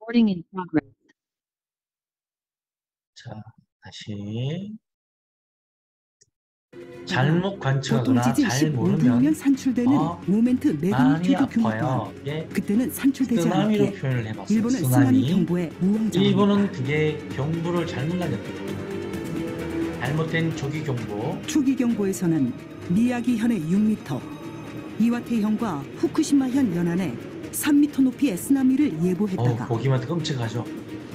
Recording in progress. 자, 다시. 다가 잘못 관측하거나 보통 지진 잘 15분 후면 모르면 산출되는 모멘트 많이 매그니튜드 규모가 아파요. 이게 그때는 산출되지 쓰나미로 않기에 표현을 해봤어요. 일본은 쓰나미 쓰나미. 경보의 일본은 무왕정원이다. 그게 경보를 잘못 날렸대요. 잘못된 조기 경보. 초기 경보에서는 미야기현의 6m, 이와테현과 후쿠시마현 연안에 3m 높이의 쓰나미를 예보했다가 보기만 해도 끔찍하죠.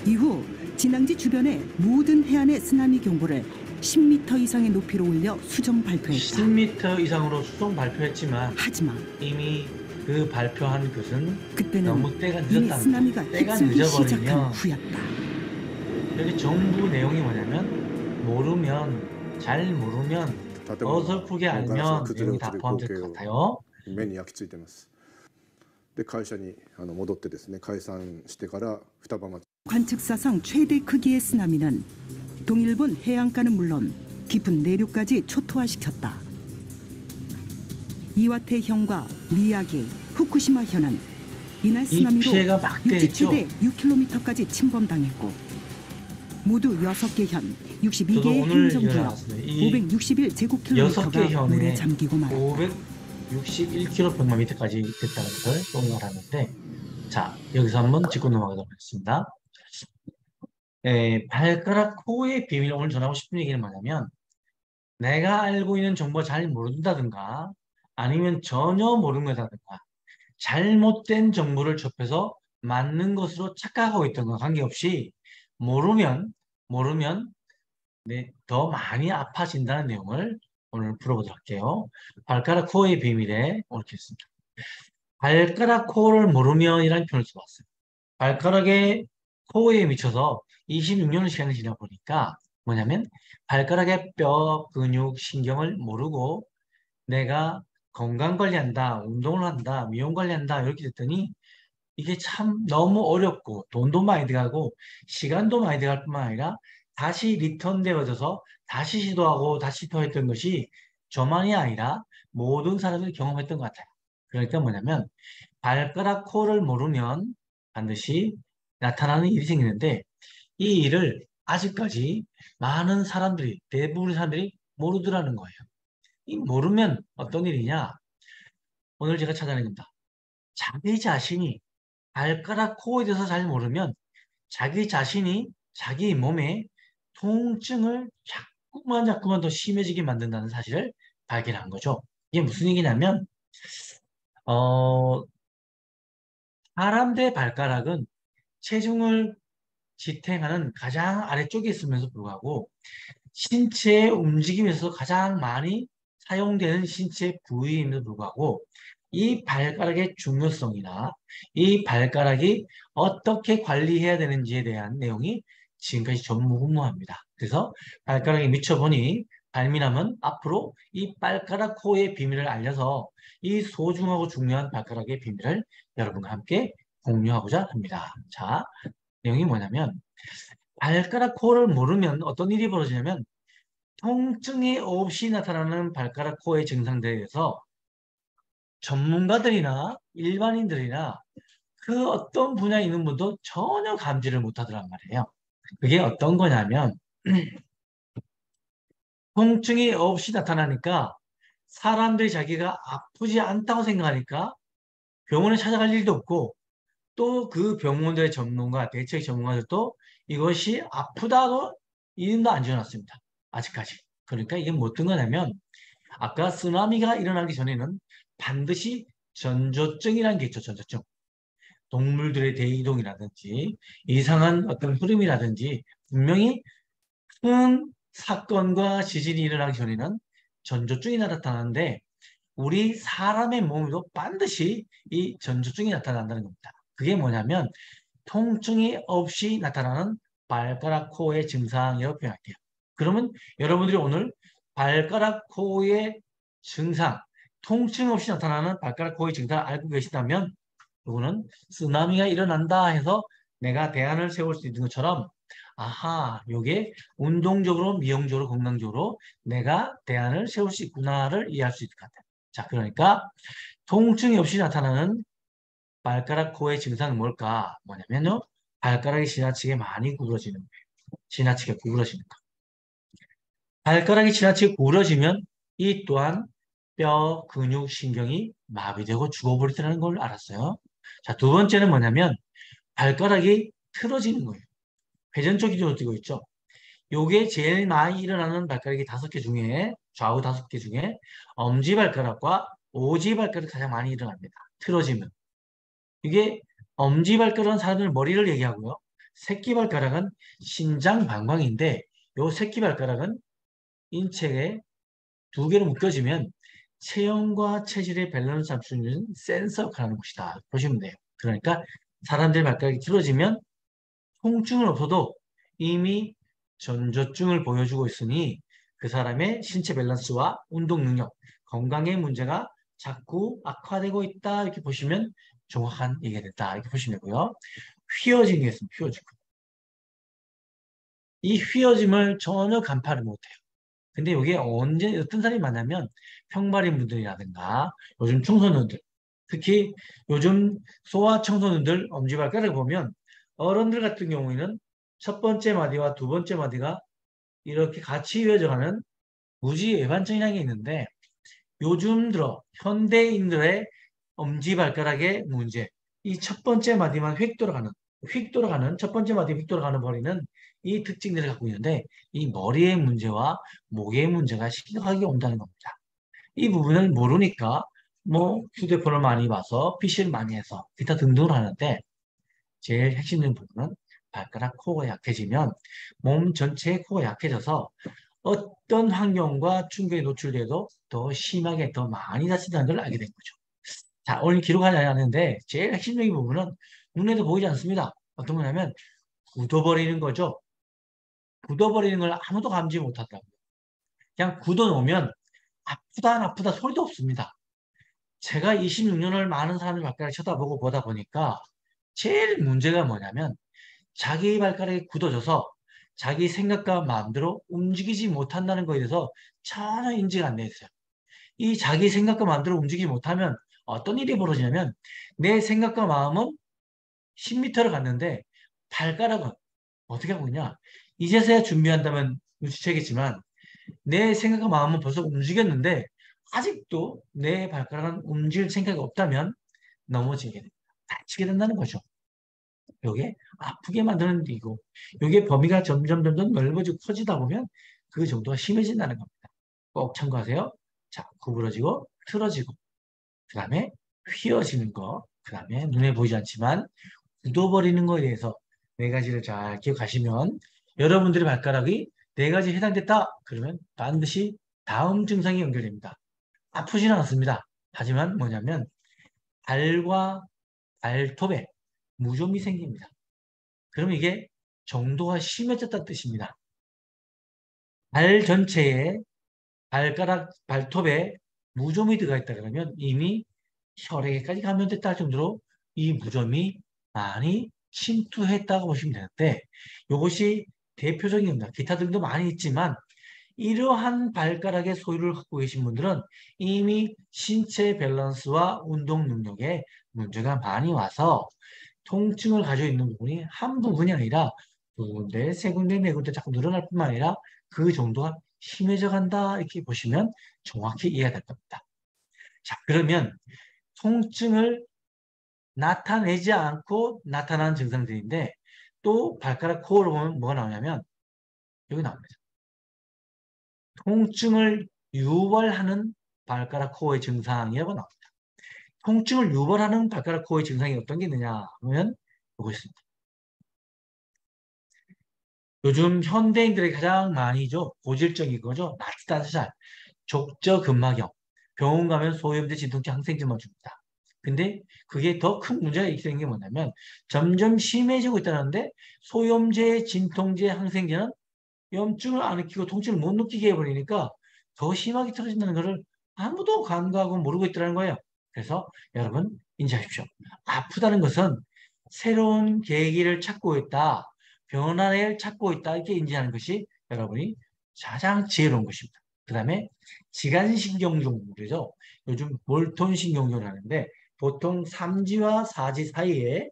이후 진앙지 주변의 모든 해안의 쓰나미 경보를 10m 이상의 높이로 올려 수정 발표했다. 10m 이상으로 수정 발표했지만 하지만 이미 그 발표한 것은 그때는 너무 때가 이미 늦었다는 쓰나미가 거예요. 때가 휩쓸기 시작한 늦어버리면 후였다. 여기 정부 내용이 뭐냐면 모르면 잘 모르면 어설프게 알면 내용이 다 포함될 것 같아요. 目に焼き付いてます。で会社に戻ってですね、解散してから双葉町 관측사상 최대 크기의 쓰나미는 동일본 해안가는 물론 깊은 내륙까지 초토화시켰다. 이와테현과 미야기, 후쿠시마현은 이날 쓰나미로 피해가 막대했죠. 육지 최대 6km까지 침범당했고 모두 6개 현, 62개의 오늘 행정구역, 일어났습니다. 이 561제곱킬로미터가 물에 잠기고 말았다. 561km미터까지 됐다는 것을 또 알았는데, 자, 여기서 한번 짚고 넘어가도록 하겠습니다. 발가락 코의 비밀, 오늘 전하고 싶은 얘기는 뭐냐면, 내가 알고 있는 정보 잘 모른다든가, 아니면 전혀 모르는 거다든가, 잘못된 정보를 접해서 맞는 것으로 착각하고 있던 거 관계없이, 모르면 더 많이 아파진다는 내용을 오늘 풀어보도록 할게요. 발가락 코어의 비밀에 오늘 했습니다. 발가락 코어를 모르면이라는 표현을 써봤어요. 발가락의 코어에 미쳐서 26년의 시간이 지나 보니까 뭐냐면 발가락의 뼈, 근육, 신경을 모르고 내가 건강관리한다, 운동을 한다, 미용관리한다 이렇게 됐더니 이게 참 너무 어렵고 돈도 많이 들어가고 시간도 많이 들어갈 뿐만 아니라 다시 리턴되어져서 다시 시도하고 다시 시도했던 것이 저만이 아니라 모든 사람들이 경험했던 것 같아요. 그러니까 뭐냐면 발가락 코를 모르면 반드시 나타나는 일이 생기는데 이 일을 아직까지 많은 사람들이 대부분의 사람들이 모르더라는 거예요. 이 모르면 어떤 일이냐? 오늘 제가 찾아낸 겁니다. 자기 자신이 발가락 코어에 대해서 잘 모르면 자기 자신이 자기 몸에 통증을 자꾸만 더 심해지게 만든다는 사실을 발견한 거죠. 이게 무슨 얘기냐면 사람들의 발가락은 체중을 지탱하는 가장 아래쪽에 있으면서 불구하고 신체의 움직임에서 가장 많이 사용되는 신체 부위임에도 불구하고 이 발가락의 중요성이나 이 발가락이 어떻게 관리해야 되는지에 대한 내용이 지금까지 전무후무합니다. 그래서 발가락에 미쳐보니 발미남은 앞으로 이 발가락 코어의 비밀을 알려서 이 소중하고 중요한 발가락의 비밀을 여러분과 함께 공유하고자 합니다. 자, 내용이 뭐냐면 발가락 코어를 모르면 어떤 일이 벌어지냐면 통증이 없이 나타나는 발가락 코어의 증상들에 대해서 전문가들이나 일반인들이나 그 어떤 분야에 있는 분도 전혀 감지를 못하더란 말이에요. 그게 어떤 거냐면 통증이 없이 나타나니까 사람들이 자기가 아프지 않다고 생각하니까 병원에 찾아갈 일도 없고 또 그 병원들의 전문가, 대책 전문가들도 이것이 아프다고 이름도 안 지어놨습니다. 아직까지. 그러니까 이게 뭐 어떤 거냐면 아까 쓰나미가 일어나기 전에는 반드시 전조증이라는 게 있죠. 전조증. 동물들의 대이동이라든지 이상한 어떤 흐름이라든지 분명히 큰 사건과 지진이 일어나기 전에는 전조증이 나타나는데 우리 사람의 몸에도 반드시 이 전조증이 나타난다는 겁니다. 그게 뭐냐면 통증이 없이 나타나는 발가락 코어의 증상이라고 표현할게요. 그러면 여러분들이 오늘 발가락 코어의 증상, 통증 없이 나타나는 발가락 코어의 증상을 알고 계시다면 이거는 쓰나미가 일어난다 해서 내가 대안을 세울 수 있는 것처럼 아하, 요게 운동적으로, 미용적으로, 건강적으로 내가 대안을 세울 수 있구나를 이해할 수 있을 것 같아요. 자, 그러니까 통증이 없이 나타나는 발가락 코어의 증상은 뭘까? 뭐냐면요. 발가락이 지나치게 많이 구부러지는 거예요. 지나치게 구부러지는 거. 발가락이 지나치게 구부러지면 이 또한 뼈, 근육, 신경이 마비되고 죽어버리더라는 걸 알았어요. 자, 두 번째는 뭐냐면 발가락이 틀어지는 거예요. 회전적 기준으로 뜨고 있죠. 요게 제일 많이 일어나는 발가락이 5개 중에, 좌우 5개 중에 엄지발가락과 오지발가락이 가장 많이 일어납니다. 틀어지면. 이게 엄지발가락은 사람들 머리를 얘기하고요. 새끼발가락은 신장방광인데 요 새끼발가락은 인체에 2개로 묶여지면 체형과 체질의 밸런스 잡수는 센서 역할을 하는 것이다. 보시면 돼요. 그러니까 사람들 발가락이 틀어지면 통증은 없어도 이미 전조증을 보여주고 있으니 그 사람의 신체 밸런스와 운동 능력, 건강의 문제가 자꾸 악화되고 있다. 이렇게 보시면 정확한 얘기가 됐다. 이렇게 보시면 되고요. 휘어짐이 있습니다. 휘어짐. 이 휘어짐을 전혀 간파를 못해요. 근데 이게 언제 어떤 사람이 많냐면 평발인 분들이라든가 요즘 청소년들, 특히 요즘 소아 청소년들 엄지발가락을 보면 어른들 같은 경우에는 첫 번째 마디와 두 번째 마디가 이렇게 같이 이어져가는 무지 외반증이라는 게 있는데 요즘 들어 현대인들의 엄지발가락의 문제, 이 첫 번째 마디만 휙 돌아가는 첫 번째 마디 휙 돌아가는 머리는 이 특징들을 갖고 있는데 이 머리의 문제와 목의 문제가 심각하게 온다는 겁니다. 이 부분을 모르니까 뭐 휴대폰을 많이 봐서 PC를 많이 해서 기타 등등을 하는데 제일 핵심적인 부분은 발가락 코어가 약해지면 몸 전체의 코어가 약해져서 어떤 환경과 충격에 노출돼도 더 심하게 더 많이 다친다는 걸 알게 된 거죠. 자, 오늘 기록하지 않았는데 제일 핵심적인 부분은 눈에도 보이지 않습니다. 어떤 거냐면 굳어버리는 거죠. 굳어버리는 걸 아무도 감지 못한다고요. 그냥 굳어놓으면 아프다 안 아프다 소리도 없습니다. 제가 26년을 많은 사람들 발가락을 쳐다보고 보다 보니까 제일 문제가 뭐냐면 자기 발가락이 굳어져서 자기 생각과 마음대로 움직이지 못한다는 거에 대해서 전혀 인지가 안 돼 있어요. 이 자기 생각과 마음대로 움직이지 못하면 어떤 일이 벌어지냐면 내 생각과 마음은 10m를 갔는데 발가락은 어떻게 하고 있냐? 이제서야 준비한다면 눈치채겠지만 내 생각과 마음은 벌써 움직였는데 아직도 내 발가락은 움직일 생각이 없다면 넘어지게 됩니다. 다치게 된다는 거죠. 요게 아프게 만드는 일이고 요게 범위가 점점 넓어지고 커지다 보면 그 정도가 심해진다는 겁니다. 꼭 참고하세요. 자, 구부러지고 틀어지고 그 다음에 휘어지는 거, 그 다음에 눈에 보이지 않지만 굳어버리는 거에 대해서 4가지를 잘 기억하시면 여러분들의 발가락이 4가지 해당됐다 그러면 반드시 다음 증상이 연결됩니다. 아프지는 않습니다. 하지만 뭐냐면 발과 발톱에 무좀이 생깁니다. 그러면 이게 정도가 심해졌다는 뜻입니다. 발 전체에 발가락, 발톱에 무좀이 들어가 있다 그러면 이미 혈액에까지 감염됐다 정도로 이 무좀이 많이 침투했다고 보시면 되는데 이것이 대표적인 겁니다. 기타 등도 많이 있지만 이러한 발가락의 소유를 갖고 계신 분들은 이미 신체 밸런스와 운동 능력에 문제가 많이 와서 통증을 가지고 있는 부분이 한 부분이 아니라 2군데, 3군데, 4군데 자꾸 늘어날 뿐만 아니라 그 정도가 심해져 간다 이렇게 보시면 정확히 이해가 될 겁니다. 자, 그러면 통증을 나타내지 않고 나타나는 증상들인데 또 발가락 코어로 보면 뭐가 나오냐면 여기 나옵니다. 통증을 유발하는 발가락 코어의 증상이라고 나옵니다. 통증을 유발하는 발가락 코어의 증상이 어떤 게 있느냐 하면 보고 있습니다. 요즘 현대인들이 가장 많이죠. 고질적인 거죠. 나치다살, 족저근막염, 병원 가면 소염제, 진통제, 항생제만 줍니다. 근데 그게 더 큰 문제가 있는 게 뭐냐면 점점 심해지고 있다는데 소염제, 진통제, 항생제는 염증을 안 느끼고 통증을 못 느끼게 해버리니까 더 심하게 틀어진다는 것을 아무도 간과하고 모르고 있다는 거예요. 그래서 여러분 인지하십시오. 아프다는 것은 새로운 계기를 찾고 있다. 변화를 찾고 있다. 이렇게 인지하는 것이 여러분이 가장 지혜로운 것입니다. 그 다음에 지간신경종들이죠. 요즘 몰톤신경종을 하는데 보통 3지와 4지 사이에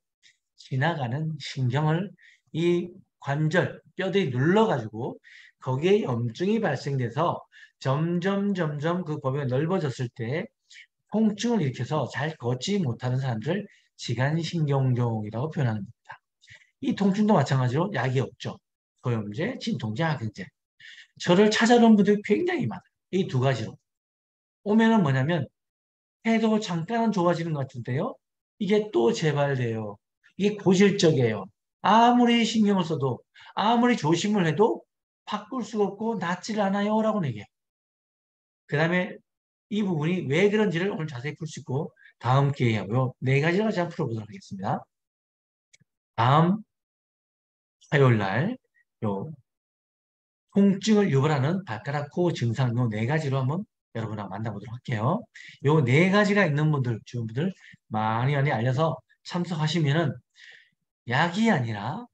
지나가는 신경을 이 관절, 뼈들이 눌러가지고 거기에 염증이 발생돼서 점점 그 범위가 넓어졌을 때 통증을 일으켜서 잘 걷지 못하는 사람들을 지간신경종이라고 표현하는 겁니다. 이 통증도 마찬가지로 약이 없죠. 고염제, 진통제, 항생제. 저를 찾아오는 분들이 굉장히 많아요. 이 두 가지로. 오면은 뭐냐면 해도 잠깐은 좋아지는 것 같은데요. 이게 또 재발돼요. 이게 고질적이에요. 아무리 신경을 써도 아무리 조심을 해도 바꿀 수가 없고 낫질 않아요 라고 얘기해요. 그 다음에 이 부분이 왜 그런지를 오늘 자세히 풀 수 있고 다음 기회에 하고요. 네 가지를 같이 한번 풀어보도록 하겠습니다. 다음 화요일 날 요 통증을 유발하는 발가락 코 증상 요 네 가지로 한번 여러분하고 만나보도록 할게요. 요 네 가지가 있는 분들, 주변 분들 많이 알려서 참석하시면은 약이 아니라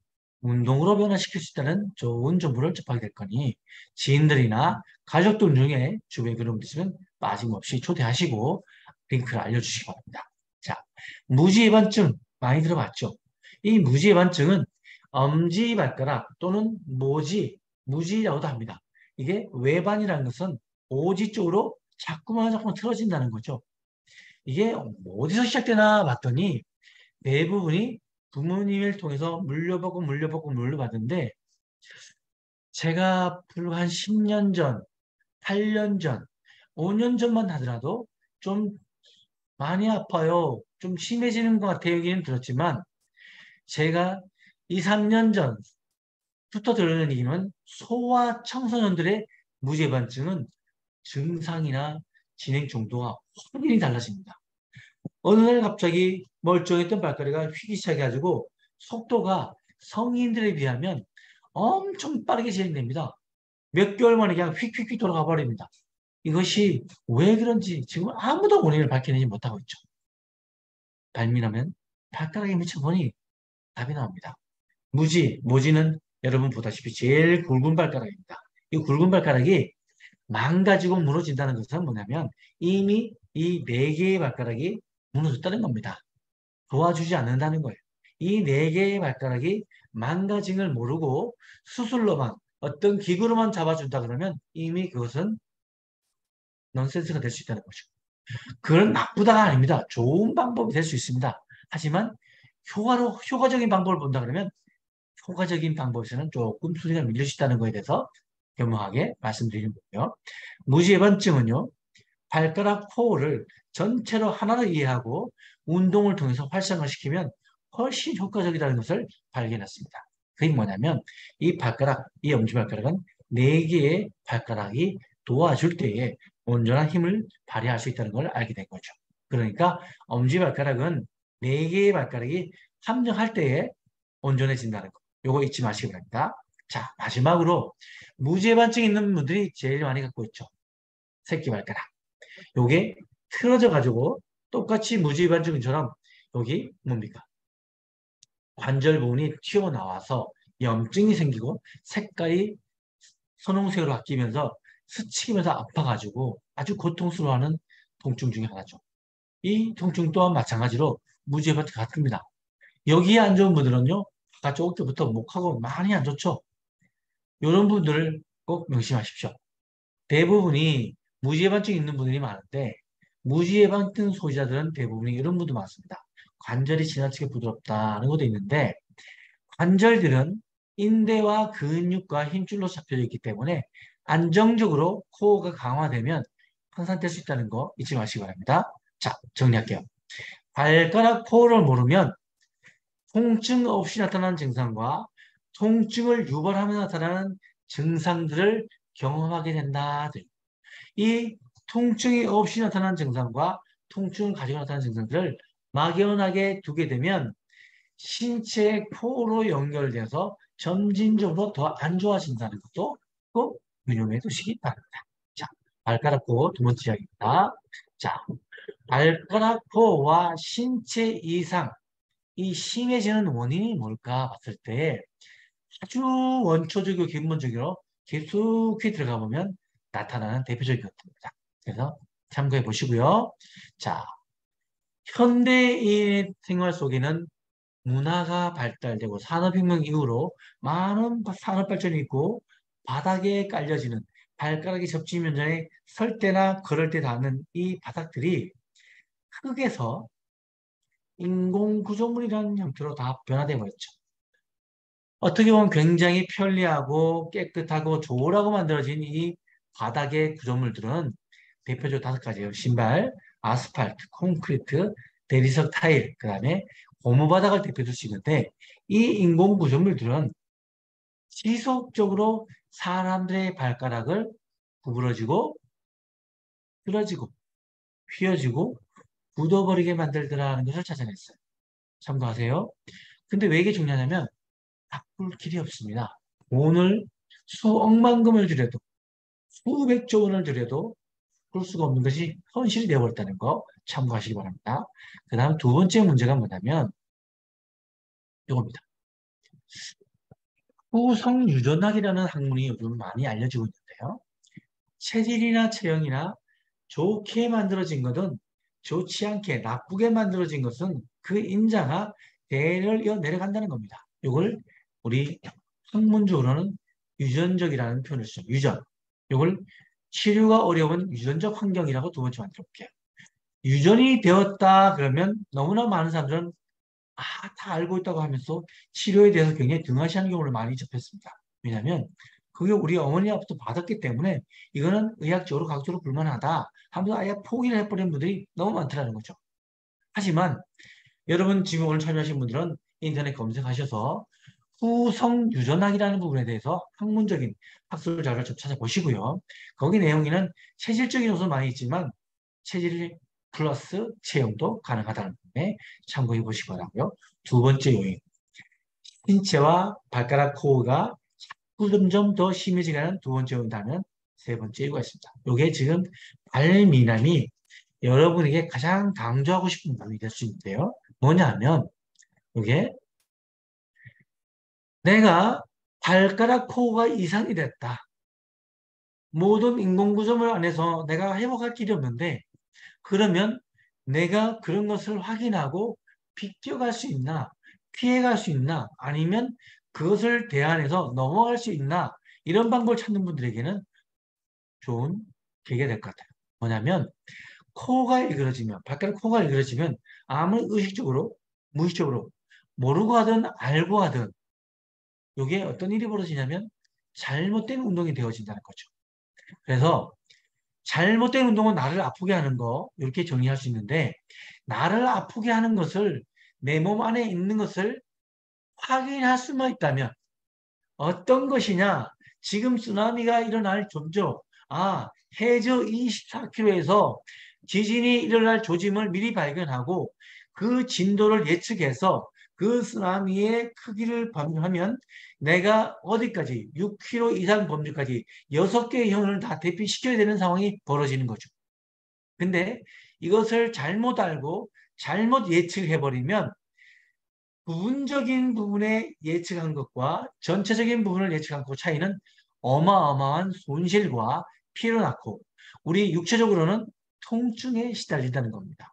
운동으로 변화시킬 수 있다는 좋은 정보를 접하게 될 거니 지인들이나 가족들 중에 주변에 그런 분 있으면 빠짐없이 초대하시고 링크를 알려주시기 바랍니다. 자, 무지해반증 많이 들어봤죠? 이 무지해반증은 엄지발가락 또는 무지라고도 합니다. 이게 외반이라는 것은 오지 쪽으로 자꾸만 틀어진다는 거죠. 이게 어디서 시작되나 봤더니 대부분이 부모님을 통해서 물려받는데 제가 불과 한 10년 전, 8년 전, 5년 전만 하더라도 좀 많이 아파요. 좀 심해지는 것 같아요. 얘기는 들었지만 제가 2, 3년 전부터 들은 얘기는 소아 청소년들의 무죄반증은 증상이나 진행 정도가 확연히 달라집니다. 어느 날 갑자기 멀쩡했던 발가락이 휘기 시작해가지고 속도가 성인들에 비하면 엄청 빠르게 진행됩니다. 몇 개월 만에 그냥 휙휙휙 돌아가 버립니다. 이것이 왜 그런지 지금 아무도 원인을 밝혀내지 못하고 있죠. 발민하면 발가락에 묻혀보니 답이 나옵니다. 모지는 여러분 보다시피 제일 굵은 발가락입니다. 이 굵은 발가락이 망가지고 무너진다는 것은 뭐냐면 이미 이 네 개의 발가락이 무너졌다는 겁니다. 도와주지 않는다는 거예요. 이 네 개의 발가락이 망가진 걸 모르고 수술로만 어떤 기구로만 잡아준다 그러면 이미 그것은 넌센스가 될 수 있다는 거죠. 그건 나쁘다가 아닙니다. 좋은 방법이 될 수 있습니다. 하지만 효과적인 방법을 본다 그러면 효과적인 방법에서는 조금 수리가 밀릴 수 있다는 것에 대해서 겸허하게 말씀드리는 거고요. 무지해반증은요. 발가락 코어를 전체로 하나로 이해하고 운동을 통해서 활성화시키면 훨씬 효과적이라는 것을 발견했습니다. 그게 뭐냐면 이 엄지발가락은 4개의 발가락이 도와줄 때에 온전한 힘을 발휘할 수 있다는 걸 알게 된 거죠. 그러니까 엄지발가락은 4개의 발가락이 합력할 때에 온전해진다는 거. 요거 잊지 마시기 바랍니다. 자, 마지막으로 무지해반증 있는 분들이 제일 많이 갖고 있죠. 새끼발가락. 요게 틀어져 가지고 똑같이 무지반증처럼 여기 뭡니까? 관절 부분이 튀어나와서 염증이 생기고 색깔이 선홍색으로 바뀌면서 스치면서 아파가지고 아주 고통스러워하는 통증 중에 하나죠. 이 통증 또한 마찬가지로 무지반증 같습니다. 여기에 안 좋은 분들은요, 바깥쪽 어깨부터 목하고 많이 안 좋죠. 이런 분들을 꼭 명심하십시오. 대부분이 무지해반증 있는 분들이 많은데 무지해반증 소지자들은 대부분이 이런 분도 많습니다. 관절이 지나치게 부드럽다는 것도 있는데 관절들은 인대와 근육과 힘줄로 잡혀져 있기 때문에 안정적으로 코어가 강화되면 항산될 수 있다는 거 잊지 마시기 바랍니다. 자, 정리할게요. 발가락 코어를 모르면 통증 없이 나타나는 증상과 통증을 유발하며 나타나는 증상들을 경험하게 된다. 이 통증이 없이 나타나는 증상과 통증을 가지고 나타나는 증상들을 막연하게 두게 되면 신체 코어로 연결돼서 점진적으로 더 안 좋아진다는 것도 꼭 유념해 두시기 바랍니다. 자, 발가락 코어 두 번째 이야기입니다. 자, 발가락 코어와 신체 이상, 이 심해지는 원인이 뭘까 봤을 때 아주 원초적이고 근본적으로 깊숙이 들어가 보면 나타나는 대표적인 것들입니다. 그래서 참고해 보시고요. 자, 현대인의 생활 속에는 문화가 발달되고 산업혁명 이후로 많은 산업 발전이 있고 바닥에 깔려지는 발가락이 접지 면전에 설 때나 걸을 때 닿는 이 바닥들이 흙에서 인공 구조물이라는 형태로 다 변화되어 버렸죠. 어떻게 보면 굉장히 편리하고 깨끗하고 좋으라고 만들어진 이 바닥의 구조물들은 대표적으로 5가지예요. 신발, 아스팔트, 콘크리트, 대리석 타일, 그 다음에 고무바닥을 대표로 쓰는데 이 인공 구조물들은 지속적으로 사람들의 발가락을 구부러지고 틀어지고 휘어지고 굳어버리게 만들더라는 것을 찾아냈어요. 참고하세요. 근데 왜 이게 중요하냐면 바꿀 길이 없습니다. 돈을 수억만금을 들여도 수백조 원을 들여도 그럴 수가 없는 것이 현실이 되어버렸다는 거 참고하시기 바랍니다. 그 다음 두 번째 문제가 뭐냐면 이겁니다. 후성유전학이라는 학문이 요즘 많이 알려지고 있는데요. 체질이나 체형이나 좋게 만들어진 것은 좋지 않게 나쁘게 만들어진 것은 그 인자가 대를 이어 내려간다는 겁니다. 이걸 우리 학문적으로는 유전적이라는 표현을 쓰죠. 유전. 이걸 치료가 어려운 유전적 환경이라고 두 번째 만들어 볼게요. 유전이 되었다 그러면 너무나 많은 사람들은 다 알고 있다고 하면서 치료에 대해서 굉장히 등한시하는 경우를 많이 접했습니다. 왜냐하면 그게 우리 어머니 아버지도 받았기 때문에 이거는 의학적으로 과학적으로 불만하다 하면서 아예 포기를 해버린 분들이 너무 많더라는 거죠. 하지만 여러분 지금 오늘 참여하신 분들은 인터넷 검색하셔서 후성 유전학이라는 부분에 대해서 학문적인 학술 자료를 좀 찾아보시고요. 거기 내용에는 체질적인 요소 많이 있지만 체질 플러스 체형도 가능하다는 부분에 참고해 보시기 바라고요. 두 번째 요인, 신체와 발가락 코어가 점점 더 심해지는 두 번째 요인다는 세 번째 이유가 있습니다. 이게 지금 발미남이 여러분에게 가장 강조하고 싶은 부분이 될 수 있는데요. 뭐냐면 이게 내가 발가락 코어가 이상이 됐다. 모든 인공구조물 안에서 내가 회복할 길이 없는데 그러면 내가 그런 것을 확인하고 비껴갈 수 있나, 피해갈 수 있나, 아니면 그것을 대안해서 넘어갈 수 있나, 이런 방법을 찾는 분들에게는 좋은 계기가 될 것 같아요. 뭐냐면, 코가 일그러지면, 발가락 코가 일그러지면, 아무리 의식적으로, 무의식적으로, 모르고 하든 알고 하든, 이게 어떤 일이 벌어지냐면, 잘못된 운동이 되어진다는 거죠. 그래서, 잘못된 운동은 나를 아프게 하는 거, 이렇게 정리할 수 있는데, 나를 아프게 하는 것을, 내 몸 안에 있는 것을 확인할 수만 있다면, 어떤 것이냐, 지금 쓰나미가 일어날 존재, 해저 24km에서 지진이 일어날 조짐을 미리 발견하고, 그 진도를 예측해서 그 쓰나미의 크기를 반영하면 내가 어디까지 6km 이상 범위까지 6개의 형을 다 대피시켜야 되는 상황이 벌어지는 거죠. 근데 이것을 잘못 알고 잘못 예측해버리면 부분적인 부분에 예측한 것과 전체적인 부분을 예측한 것 차이는 어마어마한 손실과 피해를 낳고 우리 육체적으로는 통증에 시달린다는 겁니다.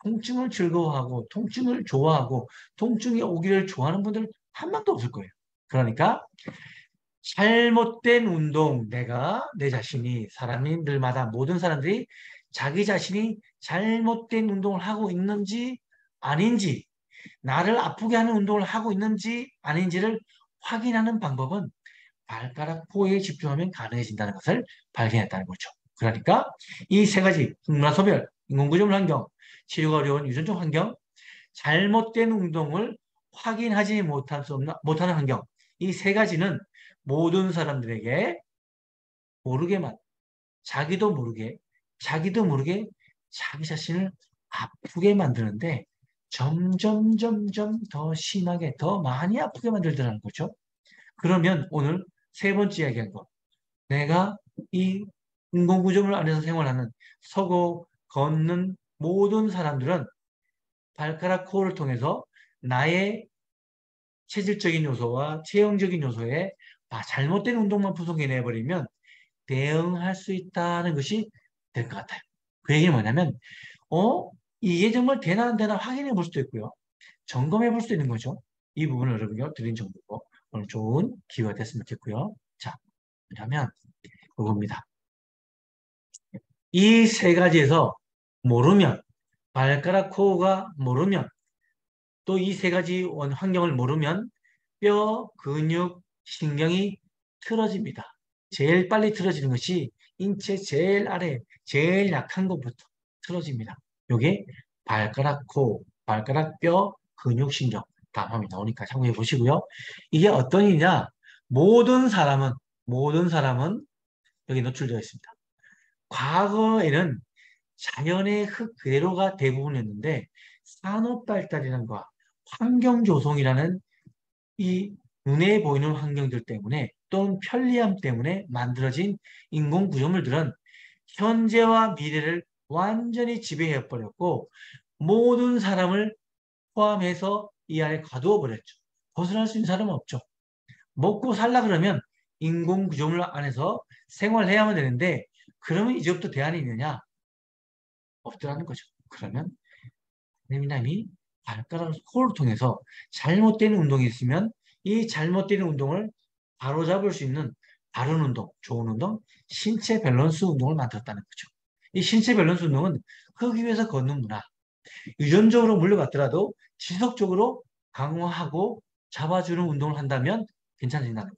통증을 즐거워하고 통증을 좋아하고 통증이 오기를 좋아하는 분들 한 명도 없을 거예요. 그러니까 잘못된 운동, 내 자신이, 사람들마다 모든 사람들이 자기 자신이 잘못된 운동을 하고 있는지 아닌지, 나를 아프게 하는 운동을 하고 있는지 아닌지를 확인하는 방법은 발가락 포에 집중하면 가능해진다는 것을 발견했다는 거죠. 그러니까 이 세 가지, 흑마소별, 인공구조물 환경, 치료가 어려운 유전적 환경, 잘못된 운동을 확인하지 못하는 환경, 이 세 가지는 모든 사람들에게 모르게만 자기도 모르게 자기 자신을 아프게 만드는데 점점 더 심하게 더 많이 아프게 만들더라는 거죠. 그러면 오늘 세 번째 이야기한 거, 내가 이 인공구조물 안에서 생활하는 서고 걷는 모든 사람들은 발가락 코어를 통해서 나의 체질적인 요소와 체형적인 요소에 잘못된 운동만 분석해내버리면 대응할 수 있다는 것이 될 것 같아요. 그 얘기는 뭐냐면, 이게 정말 되나 안 되나 확인해 볼 수도 있고요. 점검해 볼 수 있는 거죠. 이 부분을 여러분께 드린 정보고 오늘 좋은 기회가 됐으면 좋겠고요. 자, 뭐냐면 그겁니다. 이 세 가지에서 모르면 발가락 코어가 모르면 또 이 세 가지 환경을 모르면 뼈, 근육, 신경이 틀어집니다. 제일 빨리 틀어지는 것이 인체 제일 아래, 제일 약한 것부터 틀어집니다. 요게 발가락 코, 발가락 뼈, 근육, 신경 다음에 나오니까 참고해 보시고요. 이게 어떤 일이냐? 모든 사람은 여기 노출되어 있습니다. 과거에는 자연의 흙 그대로가 대부분이었는데 산업 발달이란과 환경 조성이라는 이 눈에 보이는 환경들 때문에 또는 편리함 때문에 만들어진 인공 구조물들은 현재와 미래를 완전히 지배해 버렸고 모든 사람을 포함해서 이 안에 가두어 버렸죠. 벗어날 수 있는 사람은 없죠. 먹고 살라 그러면 인공 구조물 안에서 생활해야만 되는데 그러면 이제부터 대안이 있느냐? 없더라는 거죠. 그러면 하나님이 발가락 코를 통해서 잘못된 운동이 있으면 이 잘못된 운동을 바로잡을 수 있는 다른 운동, 좋은 운동, 신체 밸런스 운동을 만들었다는 거죠. 이 신체 밸런스 운동은 흙 위에서 걷는 문화, 유전적으로 물려받더라도 지속적으로 강화하고 잡아주는 운동을 한다면 괜찮아진다는 거.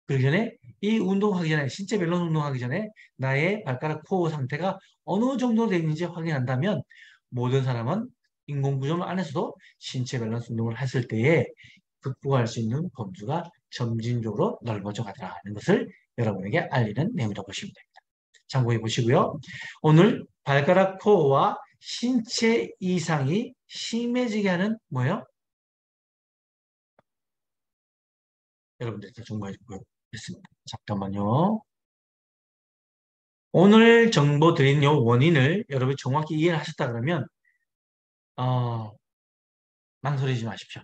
그러기 전에 이 운동하기 전에 신체 밸런스 운동하기 전에 나의 발가락 코어 상태가 어느 정도 되는지 확인한다면 모든 사람은 인공구조물 안에서도 신체 밸런스 운동을 했을 때에 극복할 수 있는 범주가 점진적으로 넓어져 가더라는 것을 여러분에게 알리는 내용이라고 보시면 됩니다. 참고해 보시고요. 오늘 발가락 코어와 신체 이상이 심해지게 하는 뭐예요? 여러분들께 정보해 보겠습니다. 잠깐만요. 오늘 정보 드린 요 원인을 여러분이 정확히 이해를 하셨다 그러면 망설이지 마십시오.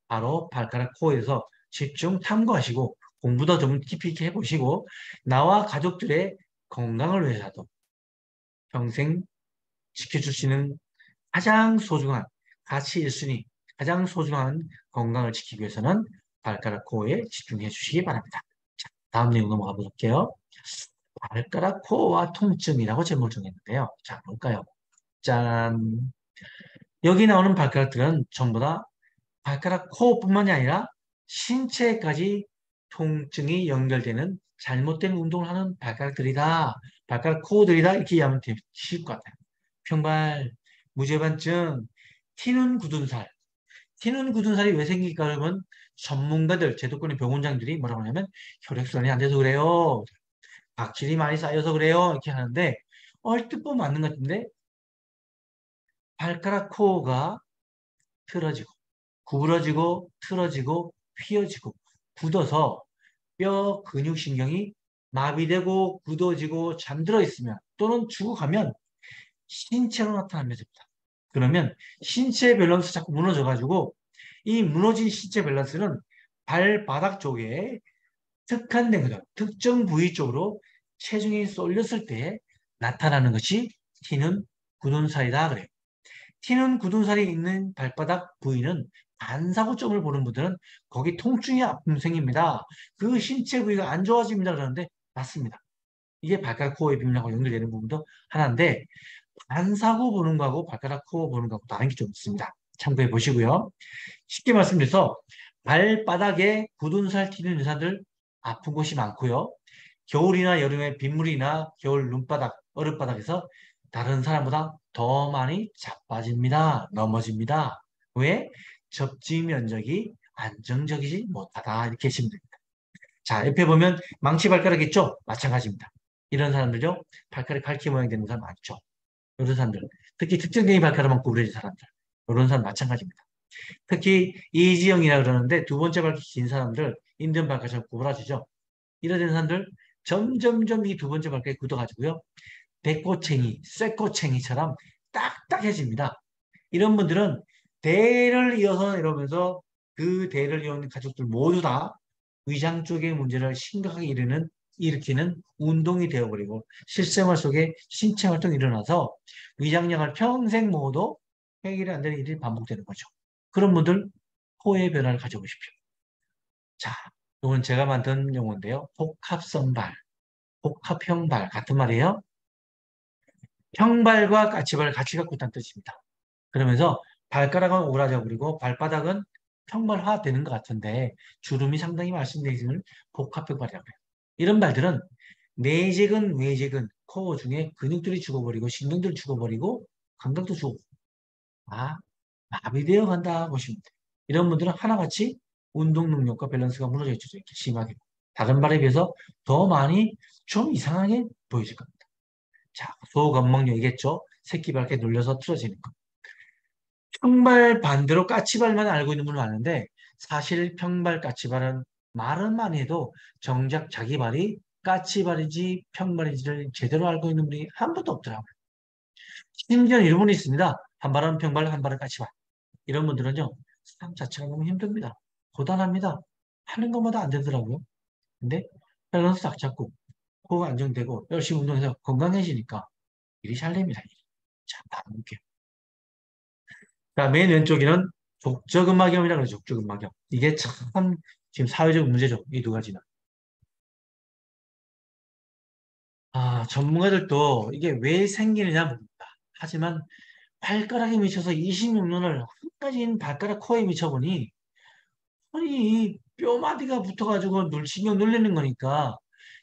바로 발가락 코어에서 집중 탐구하시고 공부도 좀 깊이 있게 해보시고 나와 가족들의 건강을 위해서도 평생 지켜주시는 가장 소중한 가치 1순위, 가장 소중한 건강을 지키기 위해서는 발가락 코어에 집중해 주시기 바랍니다. 자, 다음 내용 넘어가 볼게요. 발가락 코어와 통증이라고 제목을 정했는데요. 자, 볼까요? 짠! 여기 나오는 발가락들은 전부 다 발가락 코어뿐만이 아니라 신체까지 통증이 연결되는 잘못된 운동을 하는 발가락들이다. 발가락 코어들이다. 이렇게 이해하면 쉬울 것 같아요. 평발, 무죄반증, 튀는 굳은 살. 튀는 굳은 살이 왜 생길까 그러면 전문가들, 제도권의 병원장들이 뭐라고 하냐면 혈액순환이 안 돼서 그래요. 각질이 많이 쌓여서 그래요. 이렇게 하는데 얼뜻 보면 맞는 것 같은데 발가락 코어가 틀어지고 구부러지고 틀어지고 휘어지고 굳어서 뼈 근육신경이 마비되고 굳어지고 잠들어 있으면 또는 죽어가면 신체로 나타나면 됩니다. 그러면 신체 밸런스 자꾸 무너져가지고 이 무너진 신체 밸런스는 발바닥 쪽에 특한된 거죠. 특정 부위 쪽으로 체중이 쏠렸을 때 나타나는 것이 튀는 굳은 살이다 그래요. 튀는 굳은 살이 있는 발바닥 부위는 반사구점을 보는 분들은 거기 통증이 아픔 생깁니다. 그 신체 부위가 안 좋아집니다. 그러는데 맞습니다. 이게 발가락 코어의 비밀하고 연결되는 부분도 하나인데 반사구 보는 거하고 발가락 코어 보는 거하고 다른 게 좀 있습니다. 참고해 보시고요. 쉽게 말씀드려서 발바닥에 굳은 살 튀는 여자들 아픈 곳이 많고요. 겨울이나 여름에 빗물이나 겨울 눈바닥, 얼음바닥에서 다른 사람보다 더 많이 자빠집니다. 넘어집니다. 왜? 접지 면적이 안정적이지 못하다. 이렇게 하시면 됩니다. 자, 옆에 보면 망치 발가락 있죠? 마찬가지입니다. 이런 사람들요. 발가락이 칼키 모양 되는 사람 많죠. 이런 사람들. 특히 특정적인 발가락만 구부러진 사람들. 이런 사람 마찬가지입니다. 특히 이지영이라 그러는데 두 번째 발가락이 긴 사람들, 인든 발가락처럼 구부러지죠. 이런 사람들 점점점 이 두 번째 발가락이 굳어가지고요. 배꼬챙이, 쇠꼬챙이처럼 딱딱해집니다. 이런 분들은 대를 이어서 이러면서 그 대를 이어는 가족들 모두 다 위장 쪽의 문제를 심각하게 일으키는 운동이 되어버리고 실생활 속에 신체 활동이 일어나서 위장약을 평생 먹어도 해결이 안 되는 일이 반복되는 거죠. 그런 분들 코의 변화를 가져보십시오. 자, 이건 제가 만든 용어인데요. 복합성발, 복합형발 같은 말이에요. 형발과 까치발을 같이 갖고 있다는 뜻입니다. 그러면서 발가락은 오그라져 버리고 발바닥은 평발화 되는 것 같은데 주름이 상당히 말씀드린 것을 복합형발이라고 해요. 이런 발들은 내재근, 외재근, 코어 중에 근육들이 죽어버리고 신경들이 죽어버리고 감각도 죽어 아, 마비되어 간다 보시면 돼요. 이런 분들은 하나같이 운동 능력과 밸런스가 무너져 있죠. 이렇게 심하게. 다른 발에 비해서 더 많이 좀 이상하게 보여질 겁니다. 자, 소건망력이겠죠. 새끼발 이렇게 눌려서 틀어지는 거. 평발 반대로 까치발만 알고 있는 분은 많은데 사실 평발 까치발은 말은 많이 해도 정작 자기 발이 까치발인지 평발인지를 제대로 알고 있는 분이 한 분도 없더라고요. 심지어 이런 분이 있습니다. 한 발은 평발, 한 발은 까치발. 이런 분들은요, 삶 자체가 너무 힘듭니다. 고단합니다. 하는 것마다 안 되더라고요. 근데 밸런스 딱 잡고 호흡 안정되고 열심히 운동해서 건강해지니까 일이 잘 됩니다. 일이. 자, 다음 볼게요. 자, 맨 왼쪽에는 족저근막염이라고 그러죠. 족저근막염. 이게 참 지금 사회적 문제죠. 이 두 가지는. 전문가들도 이게 왜 생기느냐 모릅니다. 하지만 발가락에 미쳐서 26년을 한 가지인 발가락 코에 미쳐보니 아니 이 뼈마디가 붙어가지고 신경 눌리는 거니까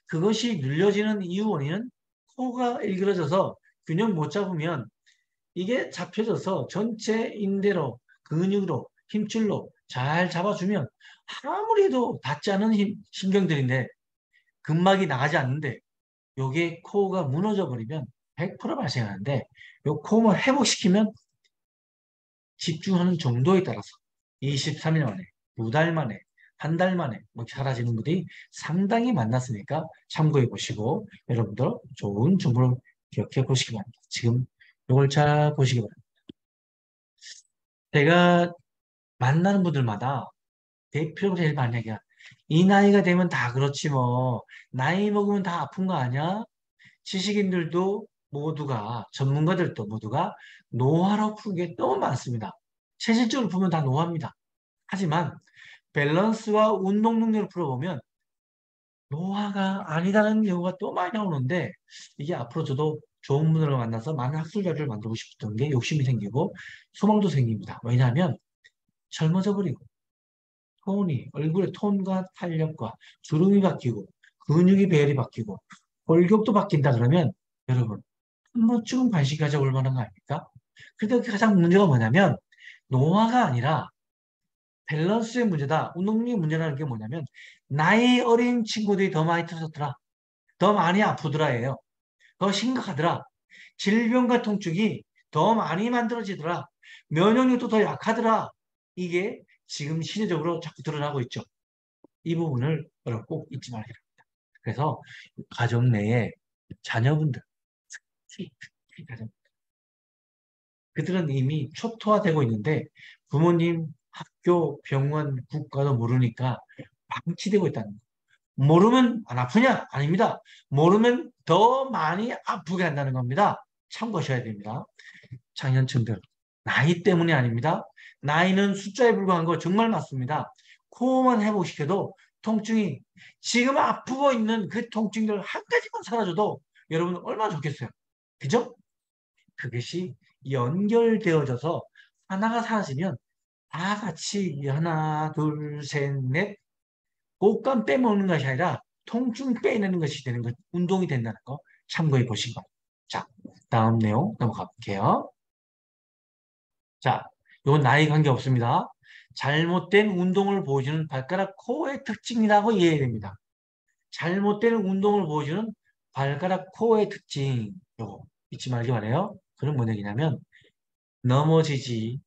그것이 눌려지는 이유 원인은 코가 일그러져서 균형 못 잡으면 이게 잡혀져서 전체 인대로 근육으로 힘줄로 잘 잡아주면 아무리 해도 닿지 않은 신경들인데 근막이 나가지 않는데 요게 코어가 무너져 버리면 100% 발생하는데 요 코어만 회복시키면 집중하는 정도에 따라서 23일 만에, 2달 만에, 한 달 만에 뭐 사라지는 분들이 상당히 많았으니까 참고해 보시고 여러분들 좋은 정보를 기억해 보시기 바랍니다. 지금 이걸 잘 보시기 바랍니다. 제가 만나는 분들마다 대표적으로 제일 많이 얘기해요. 이 나이가 되면 다 그렇지 뭐. 나이 먹으면 다 아픈 거 아니야? 지식인들도 모두가, 전문가들도 모두가 노화로 푸는 게 너무 많습니다. 체질적으로 보면 다 노화입니다. 하지만 밸런스와 운동 능력을 풀어보면 노화가 아니라는 경우가 또 많이 나오는데 이게 앞으로 저도 좋은 분들을 만나서 많은 학술 자료를 만들고 싶었던 게 욕심이 생기고 소망도 생깁니다. 왜냐하면 젊어져 버리고 톤이 얼굴의 톤과 탄력과 주름이 바뀌고 근육이 배열이 바뀌고 골격도 바뀐다 그러면 여러분 한 번쯤은 관심 가져볼 만한 거 아닙니까? 그런데 가장 문제가 뭐냐면 노화가 아니라 밸런스의 문제다. 운동력의 문제라는 게 뭐냐면 나이 어린 친구들이 더 많이 터졌더라. 더 많이 아프더라예요. 더 심각하더라. 질병과 통증이 더 많이 만들어지더라. 면역력도 더 약하더라. 이게 지금 시대적으로 자꾸 드러나고 있죠. 이 부분을 여러분 꼭 잊지 말아야 합니다. 그래서 가정 내에 자녀분들, 특히 가정, 그들은 이미 초토화되고 있는데 부모님, 학교, 병원, 국가도 모르니까 방치되고 있다는 거예요. 모르면 안 아프냐? 아닙니다. 모르면 더 많이 아프게 한다는 겁니다. 참고하셔야 됩니다. 장년층들. 나이 때문이 아닙니다. 나이는 숫자에 불과한 거 정말 맞습니다. 코어만 회복시켜도 통증이 지금 아프고 있는 그 통증들 한 가지만 사라져도 여러분 얼마나 좋겠어요. 그죠? 그것이 연결되어져서 하나가 사라지면 다 같이 하나, 둘, 셋, 넷 곡간 빼먹는 것이 아니라 통증 빼내는 것이 되는 것, 운동이 된다는 거 참고해 보시기 바랍니다. 자, 다음 내용 넘어가 볼게요. 자, 이건 나이 관계 없습니다. 잘못된 운동을 보여주는 발가락 코어의 특징이라고 이해해야 됩니다. 잘못된 운동을 보여주는 발가락 코어의 특징, 요거 잊지 말기 바래요. 그건 뭔 얘기냐면 넘어지지,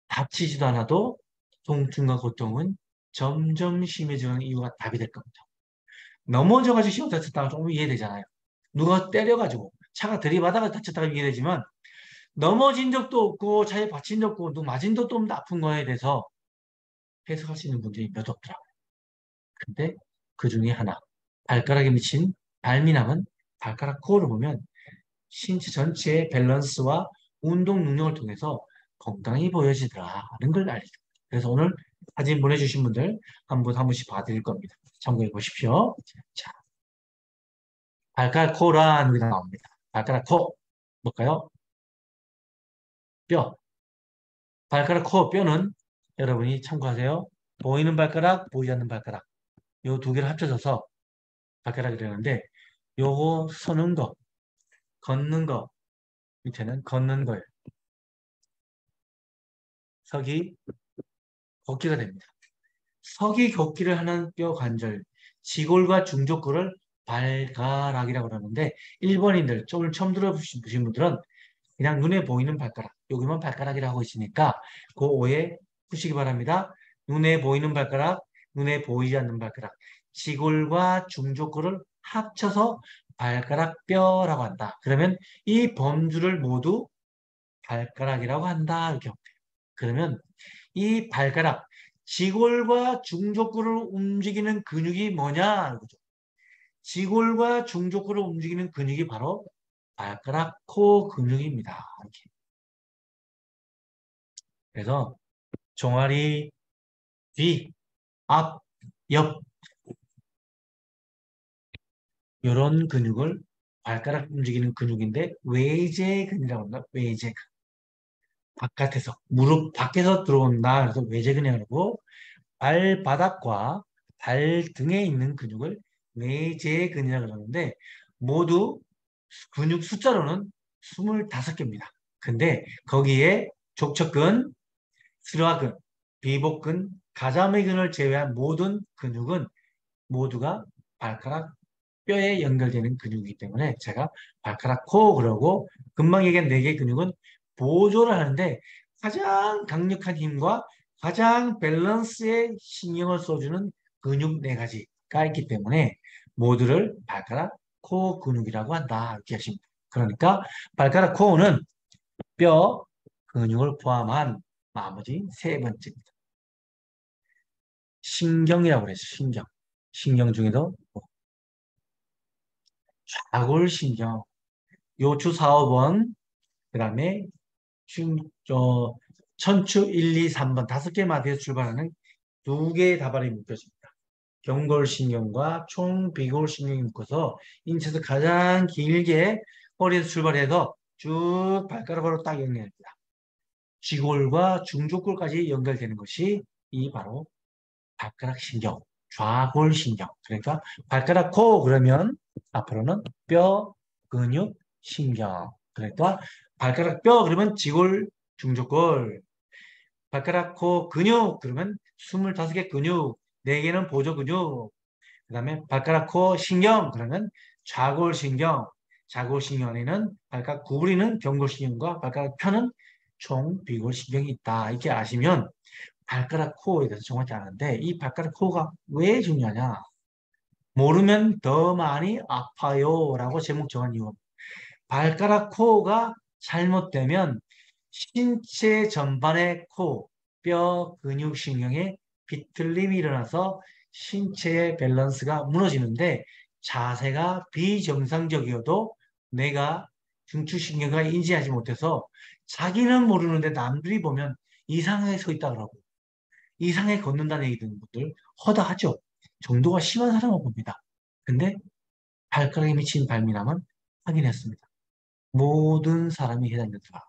다치지도 않아도 통증과 고통은 점점 심해지는 이유가 답이 될 겁니다. 넘어져가지고 시험 다쳤다가 조금 이해되잖아요. 누가 때려가지고 차가 들이받아가 다쳤다가 이해되지만 넘어진 적도 없고 차에 받친 적도 없고 맞은 적도 없는데 아픈 거에 대해서 해석할 수 있는 분들이 몇 없더라고요. 근데 그 중에 하나 발가락에 미친 발미남은 발가락 코어를 보면 신체 전체의 밸런스와 운동 능력을 통해서 건강히 보여지더라는 걸 알려줍니다. 그래서 오늘 사진 보내주신 분들 한 분씩 봐드릴 겁니다. 참고해 보십시오. 자, 발가락 코란 게 나옵니다. 발가락 코 볼까요? 뼈. 발가락 코 뼈는 여러분이 참고하세요. 보이는 발가락, 보이지 않는 발가락. 요 두 개를 합쳐져서 발가락이라는데 요거 서는 거, 걷는 거, 밑에는 걷는 거예요. 서기, 걷기가 됩니다. 서기, 걷기를 하는 뼈 관절, 지골과 중족골을 발가락이라고 그러는데 일본인들, 오늘 처음 들어보신 분들은 그냥 눈에 보이는 발가락, 여기만 발가락이라고 하고 있으니까 그 오해 푸시기 바랍니다. 눈에 보이는 발가락, 눈에 보이지 않는 발가락, 지골과 중족골을 합쳐서 발가락 뼈라고 한다. 그러면 이 범주를 모두 발가락이라고 한다. 이렇게 하면 돼요. 그러면 이 발가락, 지골과 중족골을 움직이는 근육이 뭐냐? 이거죠. 지골과 중족골을 움직이는 근육이 바로 발가락 코 근육입니다. 이렇게. 그래서 종아리, 뒤, 앞, 옆 이런 근육을 발가락 움직이는 근육인데 외제근이라고 한다. 외제근. 바깥에서 무릎 밖에서 들어온다. 그래서 외제근이라고 발바닥과 발등에 있는 근육을 외제근이라고 그러는데 모두 근육 숫자로는 25개입니다. 근데 거기에 족척근, 스라근, 비복근, 가자미근을 제외한 모든 근육은 모두가 발가락 뼈에 연결되는 근육이기 때문에 제가 발가락 코 그러고 금방 얘기한 4개 근육은 보조를 하는데 가장 강력한 힘과 가장 밸런스에 신경을 써주는 근육 4가지가 있기 때문에 모두를 발가락 코 근육이라고 한다. 이렇게 하시면 돼요. 그러니까 발가락 코는 뼈 근육을 포함한 나머지 3번째입니다. 신경이라고 그랬어요. 신경. 신경 중에도 좌골신경, 요추 4, 5번, 그 다음에 천추 1, 2, 3번 5개 마디에서 출발하는 2개의 다발이 묶여집니다. 경골신경과 총비골신경이 묶어서 인체에서 가장 길게 허리에서 출발해서 쭉 발가락으로 딱 연결됩니다. 쥐골과 중족골까지 연결되는 것이 이 바로 발가락 신경, 좌골 신경. 그러니까 발가락 코 그러면 앞으로는 뼈, 근육, 신경. 그러니까 발가락 뼈 그러면 지골, 중족골. 발가락 코 근육 그러면 25개 근육, 4개는 보조 근육. 그 다음에 발가락 코 신경 그러면 좌골 신경. 좌골 신경 안에는 발가락 구부리는 경골 신경과 발가락 펴는 총 비골 신경이 있다. 이렇게 아시면 발가락 코어에 대해서 정확히 아는데 이 발가락 코어가 왜 중요하냐? 모르면 더 많이 아파요 라고 제목 정한 이유. 발가락 코어가 잘못되면 신체 전반의 코, 뼈, 근육, 신경에 비틀림이 일어나서 신체의 밸런스가 무너지는데 자세가 비정상적이어도 내가 중추신경과 인지하지 못해서 자기는 모르는데 남들이 보면 이상하게 서 있다 그러고 이상하게 걷는다는 얘기 듣는 분들 허다하죠. 정도가 심한 사람은 봅니다. 근데 발가락에 미친 발미남은 확인했습니다. 모든 사람이 해당된다.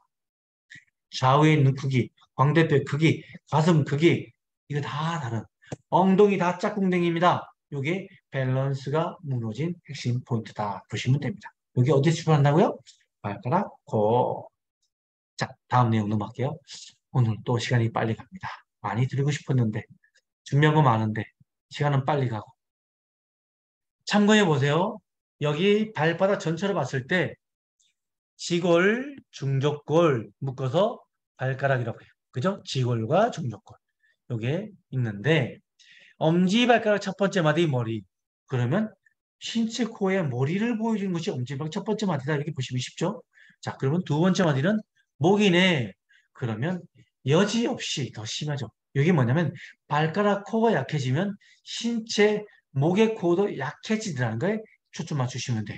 좌우에 있는 크기, 광대뼈 크기, 가슴 크기 이거 다 다른 엉덩이 다 짝꿍댕이입니다. 이게 밸런스가 무너진 핵심 포인트다 보시면 됩니다. 여기 어디서 출발한다고요? 발가락, 코. 자, 다음 내용 넘어갈게요. 오늘 또 시간이 빨리 갑니다. 많이 드리고 싶었는데 준비한 거 많은데 시간은 빨리 가고 참고해 보세요. 여기 발바닥 전체를 봤을 때 지골, 중족골 묶어서 발가락이라고 해요. 그죠? 지골과 중족골. 요게 있는데 엄지발가락 첫 번째 마디 머리. 그러면 신체 코의 머리를 보여주는 것이 엄지발가락 첫 번째 마디다. 이렇게 보시면 쉽죠? 자, 그러면 두 번째 마디는 목이네. 그러면 여지없이 더 심하죠. 이게 뭐냐면 발가락 코가 약해지면 신체 목의 코도 약해지더라는 거에 초점 맞추시면 돼요.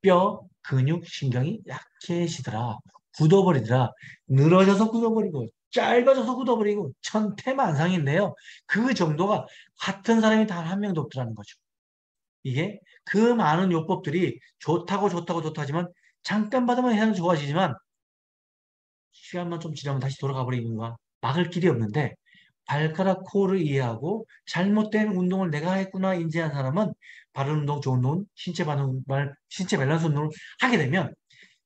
뼈, 근육, 신경이 약해지더라. 굳어버리더라. 늘어져서 굳어버리고 짧아져서 굳어버리고 천태만상인데요. 그 정도가 같은 사람이 단 한 명도 없더라는 거죠. 이게 그 많은 요법들이 좋다고 좋다고 좋다지만 잠깐 받으면 해양 좋아지지만 시간만 좀 지나면 다시 돌아가 버리는 거야. 막을 길이 없는데 발가락 코어를 이해하고 잘못된 운동을 내가 했구나 인지한 사람은 바른 운동, 좋은 운동, 신체 밸런스 운동을 하게 되면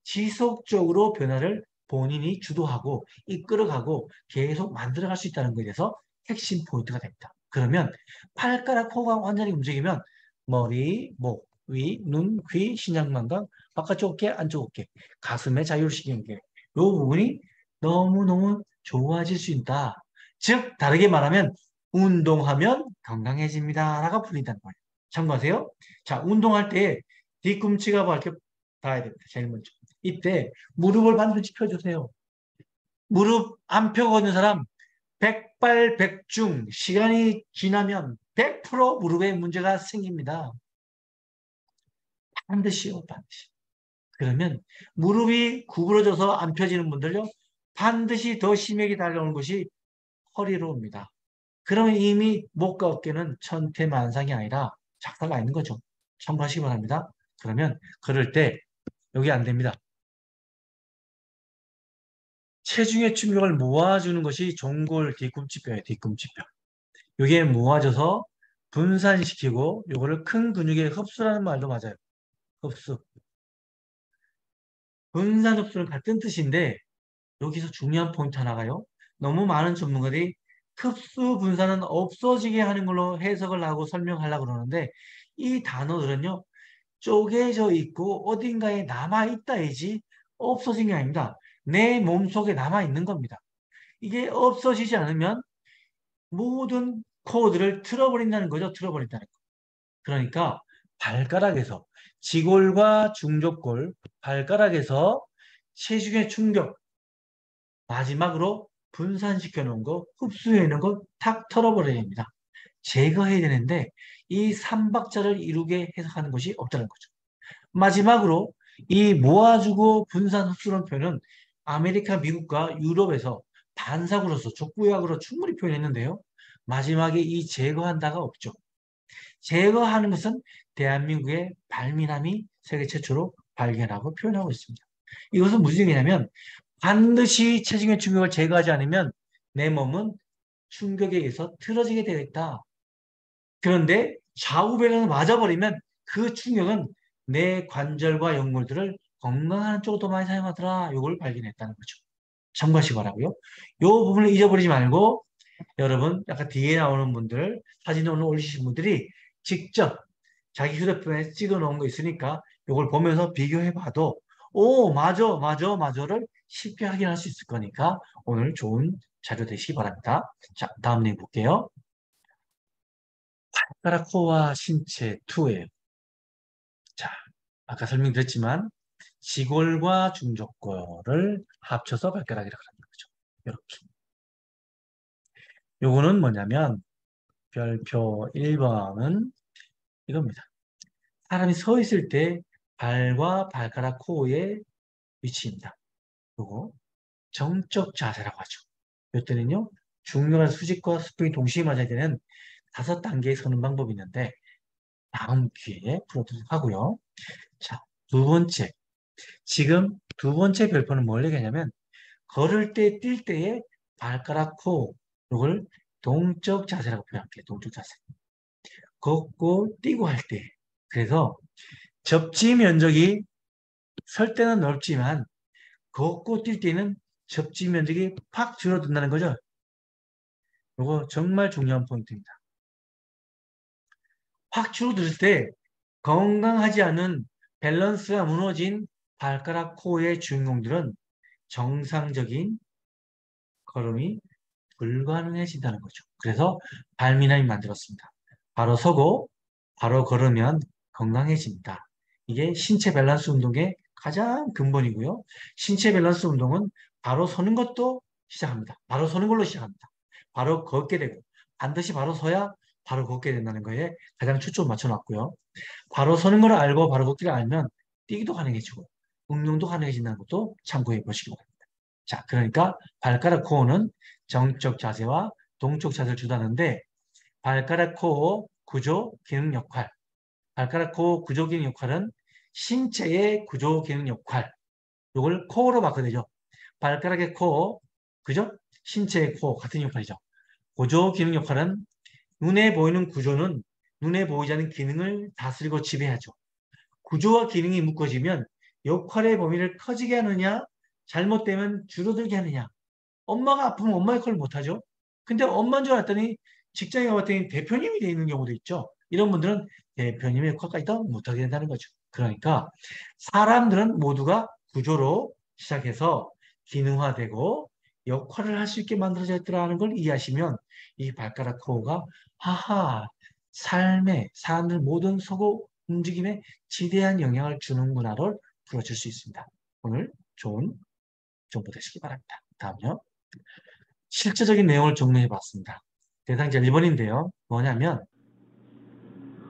지속적으로 변화를 본인이 주도하고 이끌어가고 계속 만들어갈 수 있다는 것에 대해서 핵심 포인트가 됩니다. 그러면 발가락 코어가 완전히 움직이면 머리, 목, 위, 눈, 귀, 신장망각, 바깥쪽 어깨, 안쪽 어깨, 가슴의 자율신경계 이 부분이 너무너무 좋아질 수 있다. 즉 다르게 말하면 운동하면 건강해집니다. 라고 불린다는 거예요. 참고하세요. 자, 운동할 때 뒤꿈치가 밝게 닿아야 됩니다. 제일 먼저. 이때 무릎을 반드시 펴주세요. 무릎 안 펴거든 사람 백발백중 시간이 지나면 100% 무릎에 문제가 생깁니다. 반드시요, 반드시. 그러면 무릎이 구부러져서 안 펴지는 분들요, 반드시 더 심하게 달려오는 것이 허리로 옵니다. 그러면 이미 목과 어깨는 천태만상이 아니라 작사가 있는 거죠. 참고하시기 바랍니다. 그러면 그럴 때 여기 안 됩니다. 체중의 충격을 모아주는 것이 종골 뒤꿈치뼈예요. 뒤꿈치뼈. 이게 모아져서 분산시키고 요거를 큰 근육의 흡수라는 말도 맞아요. 흡수. 분산 흡수는 같은 뜻인데 여기서 중요한 포인트 하나가요. 너무 많은 전문가들이 흡수 분산은 없어지게 하는 걸로 해석을 하고 설명하려고 그러는데 이 단어들은요. 쪼개져 있고 어딘가에 남아있다이지 없어진 게 아닙니다. 내 몸속에 남아있는 겁니다. 이게 없어지지 않으면 모든 코드를 틀어버린다는 거죠. 틀어버린다는 거. 그러니까 발가락에서 지골과 중족골, 발가락에서 체중의 충격, 마지막으로 분산시켜 놓은 거, 흡수해 놓은 거 탁 털어버려야 됩니다. 제거해야 되는데 이 삼박자를 이루게 해석하는 것이 없다는 거죠. 마지막으로 이 모아주고 분산 흡수라는 표현은 아메리카, 미국과 유럽에서 반사구로서 족구약으로 충분히 표현했는데요. 마지막에 이 제거한다가 없죠. 제거하는 것은 대한민국의 발미남이 세계 최초로 발견하고 표현하고 있습니다. 이것은 무슨 얘기냐면 반드시 체중의 충격을 제거하지 않으면 내 몸은 충격에 의해서 틀어지게 되어 있다. 그런데 좌우 배경을 맞아버리면 그 충격은 내 관절과 연골들을 건강한 쪽으로 더 많이 사용하더라. 이걸 발견했다는 거죠. 참고하시기 바라고요. 이 부분을 잊어버리지 말고 여러분 약간 뒤에 나오는 분들 사진을 오늘 올리신 분들이 직접 자기 휴대폰에 찍어 놓은 거 있으니까 이걸 보면서 비교해 봐도 오 맞아 맞아 맞아를 쉽게 확인할 수 있을 거니까 오늘 좋은 자료 되시기 바랍니다. 자 다음 링 볼게요. 발가락 코어와 신체 2예요. 자 아까 설명드렸지만 지골과 중족골을 합쳐서 발가락이라고 하는 거죠. 이렇게. 요거는 뭐냐면 별표 1번은 이겁니다. 사람이 서 있을 때 발과 발가락 코어의 위치입니다. 요거 정적 자세라고 하죠. 이때는요 중요한 수직과 스프링이 동시에 맞아야 되는 5단계의 서는 방법이 있는데 다음 기회에 풀어보도록 하고요. 자, 두 번째. 지금 두 번째 별표는 뭘 얘기하냐면 걸을 때, 뛸 때의 발가락 코 이걸 동적 자세라고 표현할게요. 동적 자세. 걷고 뛰고 할 때. 그래서 접지 면적이 설 때는 넓지만 걷고 뛸 때는 접지 면적이 팍 줄어든다는 거죠. 이거 정말 중요한 포인트입니다. 확 줄어들 때 건강하지 않은 밸런스가 무너진 발가락 코어의 주인공들은 정상적인 걸음이 불가능해진다는 거죠. 그래서 발미남이 만들었습니다. 바로 서고 바로 걸으면 건강해집니다. 이게 신체 밸런스 운동의 가장 근본이고요. 신체 밸런스 운동은 바로 서는 것도 시작합니다. 바로 서는 걸로 시작합니다. 바로 걷게 되고 반드시 바로 서야 바로 걷게 된다는 거에 가장 초점을 맞춰놨고요. 바로 서는 걸 알고 바로 걷기를 알면 뛰기도 가능해지고 응용도 가능해진다는 것도 참고해 보시기 바랍니다. 자, 그러니까 발가락 코어는 정적 자세와 동적 자세를 주도하는데 발가락 코어 구조 기능 역할, 발가락 코어 구조 기능 역할은 신체의 구조 기능 역할, 이걸 코어로 바꿔내죠. 발가락의 코어, 그죠? 신체의 코어 같은 역할이죠. 구조 기능 역할은 눈에 보이는 구조는 눈에 보이지 않는 기능을 다스리고 지배하죠. 구조와 기능이 묶어지면 역할의 범위를 커지게 하느냐, 잘못되면 줄어들게 하느냐. 엄마가 아프면 엄마 역할을 못하죠. 근데 엄마인 줄 알았더니 직장에 가봤더니 대표님이 되어 있는 경우도 있죠. 이런 분들은 대표님의 역할까지 더 못하게 된다는 거죠. 그러니까 사람들은 모두가 구조로 시작해서 기능화되고 역할을 할 수 있게 만들어져 있더라는 걸 이해하시면 이 발가락 코어가 하하 삶에 사람들 모든 소고 움직임에 지대한 영향을 주는구나를 풀어줄 수 있습니다. 오늘 좋은 정보 되시기 바랍니다. 다음요. 실제적인 내용을 정리해 봤습니다. 대상자 1번인데요. 뭐냐면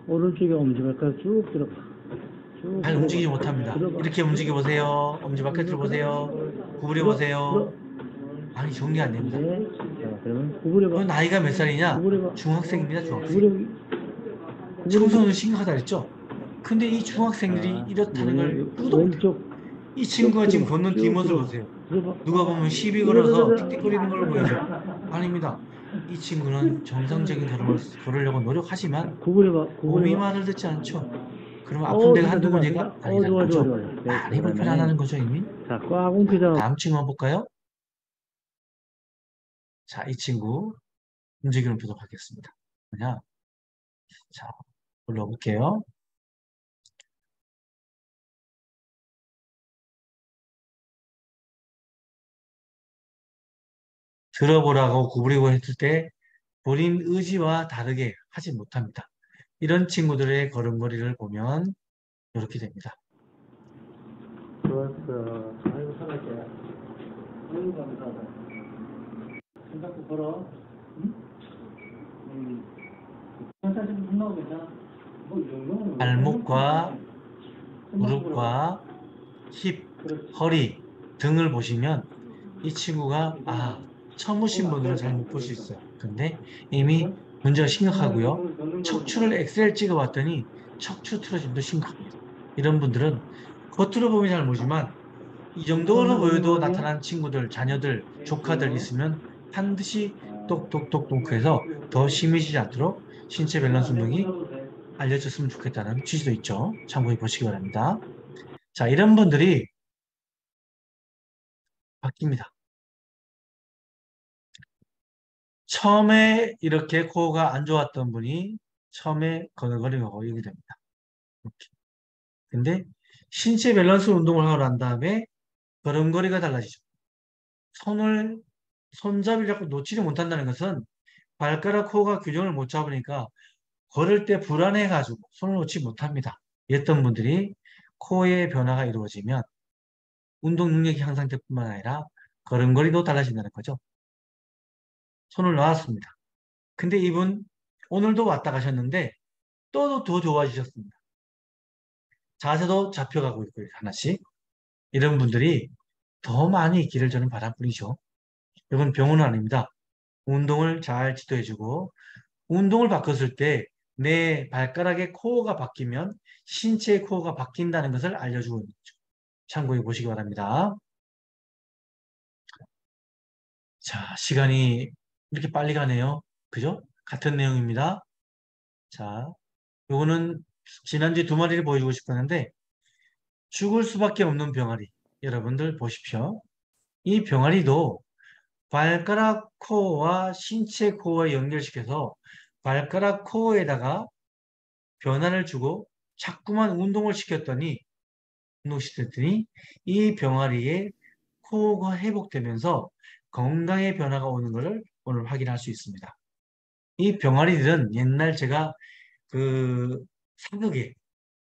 오른쪽에 엄지발가락 쭉 들어가. 쭉 잘 움직이지 못합니다. 들어가. 이렇게 움직여 보세요. 엄지발가락 들어보세요. 구부려 보세요. 아니 정리 안 됩니다. 네. 자, 그러면 구부려봐. 그 나이가 몇 살이냐? 구부려봐. 중학생입니다. 중학생. 구부려. 청소년 심각하다 그랬죠? 근데 이 중학생들이 이렇다는 걸 누구도 못해요. 왼쪽 이 친구가 지금 걷는 뒷모습을 보세요. 누가 보면 시비 걸어서 틱틱거리는 걸로 보여요. 아닙니다. 이 친구는 정상적인 걸음을 걸으려고 노력하지만 구부려봐. 몸이 말을 듣지 않죠. 그러면 아픈 데가 한두 군데가 아니라는 좋아, 거죠. 좋아, 좋아. 네, 많이 불편하다는 거죠 이미. 자, 꽉 움피다. 다음 친구 한번 볼까요? 자, 이 친구 움직임을 보도록 하겠습니다. 뭐냐? 자, 불러볼게요. 들어보라고 구부리고 했을 때 본인 의지와 다르게 하지 못합니다. 이런 친구들의 걸음걸이를 보면 이렇게 됩니다. 좋았어. 아이고, 살았게. 아이고, 감사하다. 손 잡고 걸어. 응? 사실 끝나고 괜찮아. 뭐, 이 정도면. 발목과 무릎과 힙, 허리 등을 보시면 이 친구가 처음 오신 분들은 잘 못 볼 수 있어요. 근데 이미 문제가 심각하고요. 척추를 엑스레이를 찍어봤더니 척추 틀어짐도 심각합니다. 이런 분들은 겉으로 보면 잘 모르지만 이 정도로 보여도 나타난 친구들, 자녀들, 조카들 있으면 반드시 똑똑똑똑 해서 더 심해지지 않도록 신체 밸런스 운동이 알려졌으면 좋겠다는 취지도 있죠. 참고해 보시기 바랍니다. 자, 이런 분들이 바뀝니다. 처음에 이렇게 코어가 안 좋았던 분이 처음에 거들거리고 이렇게 됩니다. 이렇게. 근데 신체 밸런스 운동을 하고 난 다음에 걸음걸이가 달라지죠. 손잡이를 자꾸 놓지를 못한다는 것은 발가락 코어가 균형을 못 잡으니까 걸을 때 불안해가지고 손을 놓지 못합니다. 이랬던 분들이 코어의 변화가 이루어지면 운동 능력이 향상될 뿐만 아니라 걸음걸이도 달라진다는 거죠. 손을 놨습니다. 근데 이분 오늘도 왔다 가셨는데 또 더 좋아지셨습니다. 자세도 잡혀가고 있고요. 하나씩. 이런 분들이 더 많이 있기를 저는 바람뿐이죠. 이건 병원은 아닙니다. 운동을 잘 지도해주고 운동을 바꿨을 때 내 발가락의 코어가 바뀌면 신체의 코어가 바뀐다는 것을 알려주고 있는 거죠. 참고해 보시기 바랍니다. 자, 시간이 이렇게 빨리 가네요. 그죠? 같은 내용입니다. 자, 요거는 지난주에 두 마리를 보여주고 싶었는데 죽을 수밖에 없는 병아리. 여러분들 보십시오. 이 병아리도 발가락 코어와 신체 코어에 연결시켜서 발가락 코어에다가 변화를 주고 자꾸만 운동시켰더니 이 병아리의 코어가 회복되면서 건강의 변화가 오는 것을 오늘 확인할 수 있습니다. 이 병아리들은 옛날 제가 그 사극에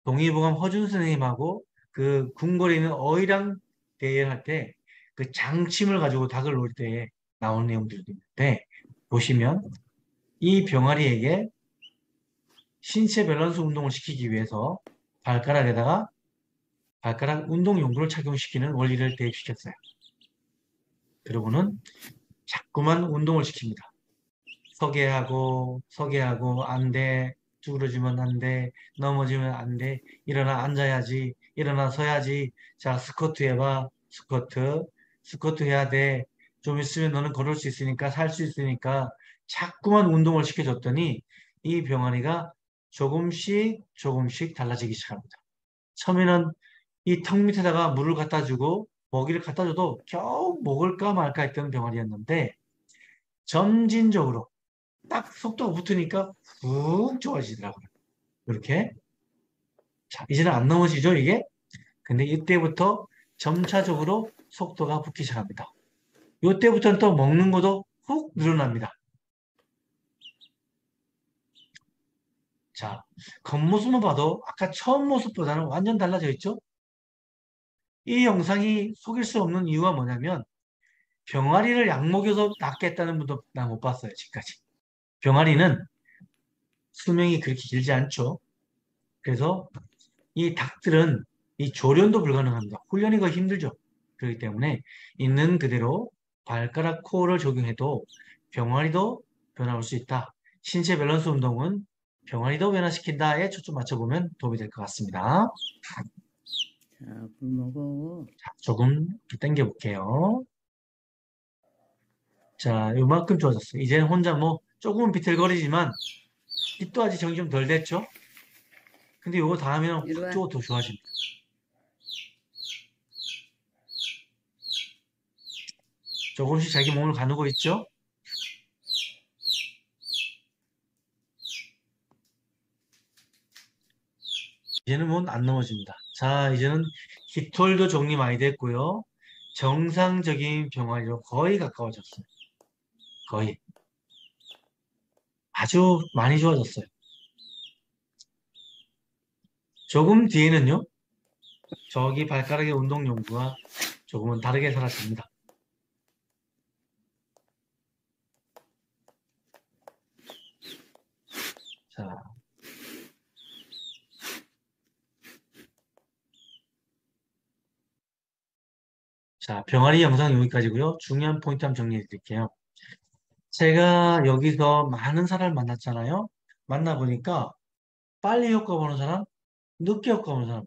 동의보감 허준 선생님하고 그 궁궐에 있는 어이랑 대회할 때 그 장침을 가지고 닭을 놓을 때 나오는 내용들이 있는데 보시면 이 병아리에게 신체 밸런스 운동을 시키기 위해서 발가락에다가 발가락 운동 용구를 착용시키는 원리를 대입시켰어요. 그리고는 자꾸만 운동을 시킵니다. 서게 하고, 안 돼. 쭈그러지면 안 돼. 넘어지면 안 돼. 일어나 앉아야지. 일어나 서야지. 자, 스쿼트 해봐. 스쿼트 해야 돼. 좀 있으면 너는 걸을 수 있으니까, 살 수 있으니까. 자꾸만 운동을 시켜줬더니 이 병아리가 조금씩 달라지기 시작합니다. 처음에는 이 턱 밑에다가 물을 갖다 주고 먹이를 갖다 줘도 겨우 먹을까 말까 했던 병아리였는데 점진적으로 딱 속도가 붙으니까 훅 좋아지더라고요. 이렇게. 자, 이제는 안 넘어지죠, 이게? 근데 이때부터 점차적으로 속도가 붙기 시작합니다. 이때부터는 또 먹는 것도 훅 늘어납니다. 자, 겉모습만 봐도 아까 처음 모습보다는 완전 달라져 있죠? 이 영상이 속일 수 없는 이유가 뭐냐면 병아리를 약 먹여서 낫겠다는 분도 나 못 봤어요, 지금까지. 병아리는 수명이 그렇게 길지 않죠. 그래서 이 닭들은 이 조련도 불가능합니다. 훈련이 거의 힘들죠. 그렇기 때문에 있는 그대로 발가락 코어를 적용해도 병아리도 변화할 수 있다. 신체 밸런스 운동은 병아리도 변화시킨다에 초점 맞춰보면 도움이 될 것 같습니다. 자, 물 먹어. 자, 조금 당겨 볼게요. 자, 요만큼 좋아졌어요. 이제는 혼자 뭐 조금은 비틀거리지만 입도 아직 정이 좀 덜 됐죠? 근데 요거 다음에는 이리 와. 확 더 좋아집니다. 조금씩 자기 몸을 가누고 있죠? 이제는 뭐 안 넘어집니다. 자, 이제는 깃털도 정리 많이 됐고요. 정상적인 병아리로 거의 가까워졌어요. 거의. 아주 많이 좋아졌어요. 조금 뒤에는요. 저기 발가락의 운동 용구가 조금은 다르게 사라집니다. 자, 병아리 영상 여기까지고요. 중요한 포인트 한번 정리해 드릴게요. 제가 여기서 많은 사람을 만났잖아요. 만나보니까 빨리 효과 보는 사람, 늦게 효과 보는 사람,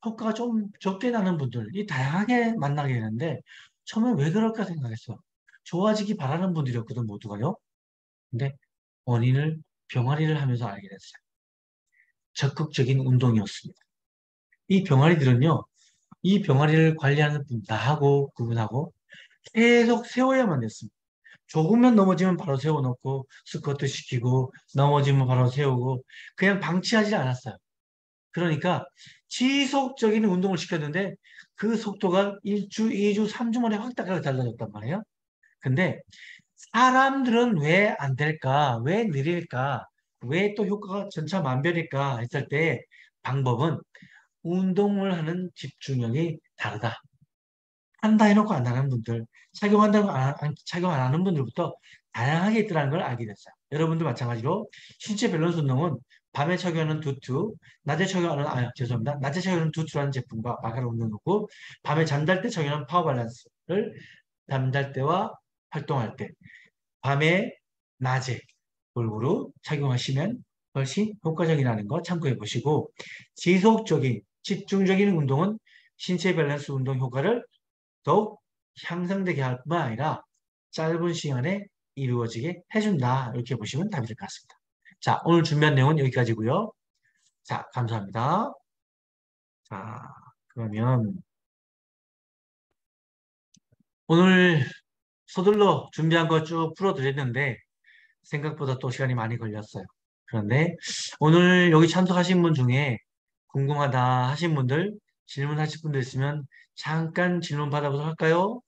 효과가 좀 적게 나는 분들, 이 다양하게 만나게 되는데 처음에 왜 그럴까 생각했어요. 좋아지기 바라는 분들이었거든, 모두가요. 근데 원인을 병아리를 하면서 알게 됐어요. 적극적인 운동이었습니다. 이 병아리들은요, 이 병아리를 관리하는 분, 나하고 그분하고 계속 세워야만 됐습니다. 조금만 넘어지면 바로 세워놓고 스쿼트 시키고 넘어지면 바로 세우고 그냥 방치하지 않았어요. 그러니까 지속적인 운동을 시켰는데 그 속도가 1주, 2주, 3주 만에 확 달라졌단 말이에요. 근데 사람들은 왜 안 될까? 왜 느릴까? 왜 또 효과가 전차만별일까? 했을 때 방법은 운동을 하는 집중력이 다르다. 한다 해놓고 안 하는 분들, 착용 안 하는 분들부터 다양하게 있더라는 걸 알게 됐어요. 여러분도 마찬가지로 신체 밸런스 운동은 밤에 착용하는 두투, 낮에 착용하는 두투라는 제품과 마카로 운동 거고, 밤에 잠잘 때 착용하는 파워 밸런스를 잠잘 때와 활동할 때, 밤에, 낮에 골고루 착용하시면 훨씬 효과적이라는 거 참고해 보시고, 지속적인, 집중적인 운동은 신체 밸런스 운동 효과를 더욱 향상되게 할 뿐만 아니라 짧은 시간에 이루어지게 해준다. 이렇게 보시면 답이 될 것 같습니다. 자, 오늘 준비한 내용은 여기까지고요. 자, 감사합니다. 자, 그러면 오늘 서둘러 준비한 거 쭉 풀어드렸는데 생각보다 또 시간이 많이 걸렸어요. 그런데 오늘 여기 참석하신 분 중에 궁금하다 하신 분들, 질문하실 분들 있으면 잠깐 질문 받아보도록 할까요?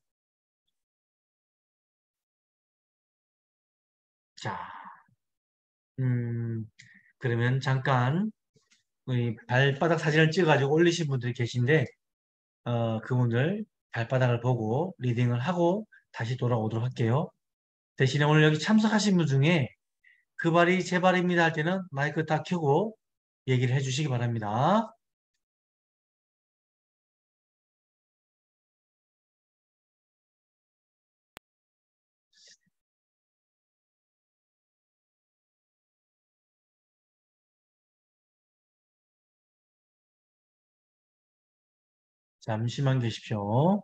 자, 그러면 잠깐 우리 발바닥 사진을 찍어가지고 올리신 분들이 계신데 그분들 발바닥을 보고 리딩을 하고 다시 돌아오도록 할게요. 대신에 오늘 여기 참석하신 분 중에 그 발이 제 발입니다 할 때는 마이크 다 켜고 얘기를 해주시기 바랍니다. 잠시만 계십시오.